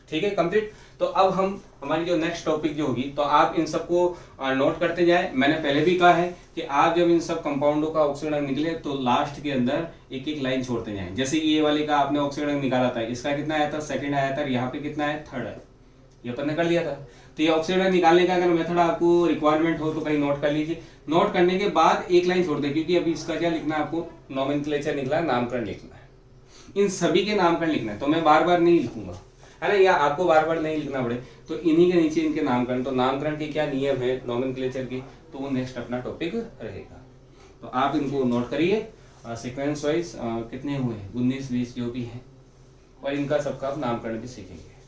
ठीक है, कंप्लीट। तो अब हम हमारी जो नेक्स्ट टॉपिक जो होगी, तो आप इन सबको नोट करते जाए। मैंने पहले भी कहा है कि आप जब इन सब कंपाउंडों का ऑक्सीकरण निकले तो लास्ट के अंदर एक एक लाइन छोड़ते जाएं। जैसे ये वाले का आपने ऑक्सीकरण निकाला था, इसका कितना आया था, सेकंड आया था, यहाँ पे कितना है, थर्ड है, ये अपन ने कर लिया था। तो ये ऑक्सीकरण निकालने का अगर मेथड आपको रिक्वायरमेंट हो तो कहीं नोट कर लीजिए। नोट करने के बाद एक लाइन छोड़ दें, क्योंकि अभी इसका क्या लिखना है आपको, नोमेनक्लेचर निकला है, नामकरण लिखना है, इन सभी के नामकरण लिखना है। तो मैं बार बार नहीं लिखूंगा, है ना, या आपको बार बार नहीं लिखना पड़े, तो इन्हीं के नीचे इनके नामकरण, तो नामकरण के क्या नियम है नोमेनक्लेचर के, तो वो नेक्स्ट अपना टॉपिक रहेगा। तो आप इनको नोट करिए, सीक्वेंस वाइज कितने हुए, 19-20 जो भी हैं, और इनका सबका आप नामकरण भी सीखेंगे।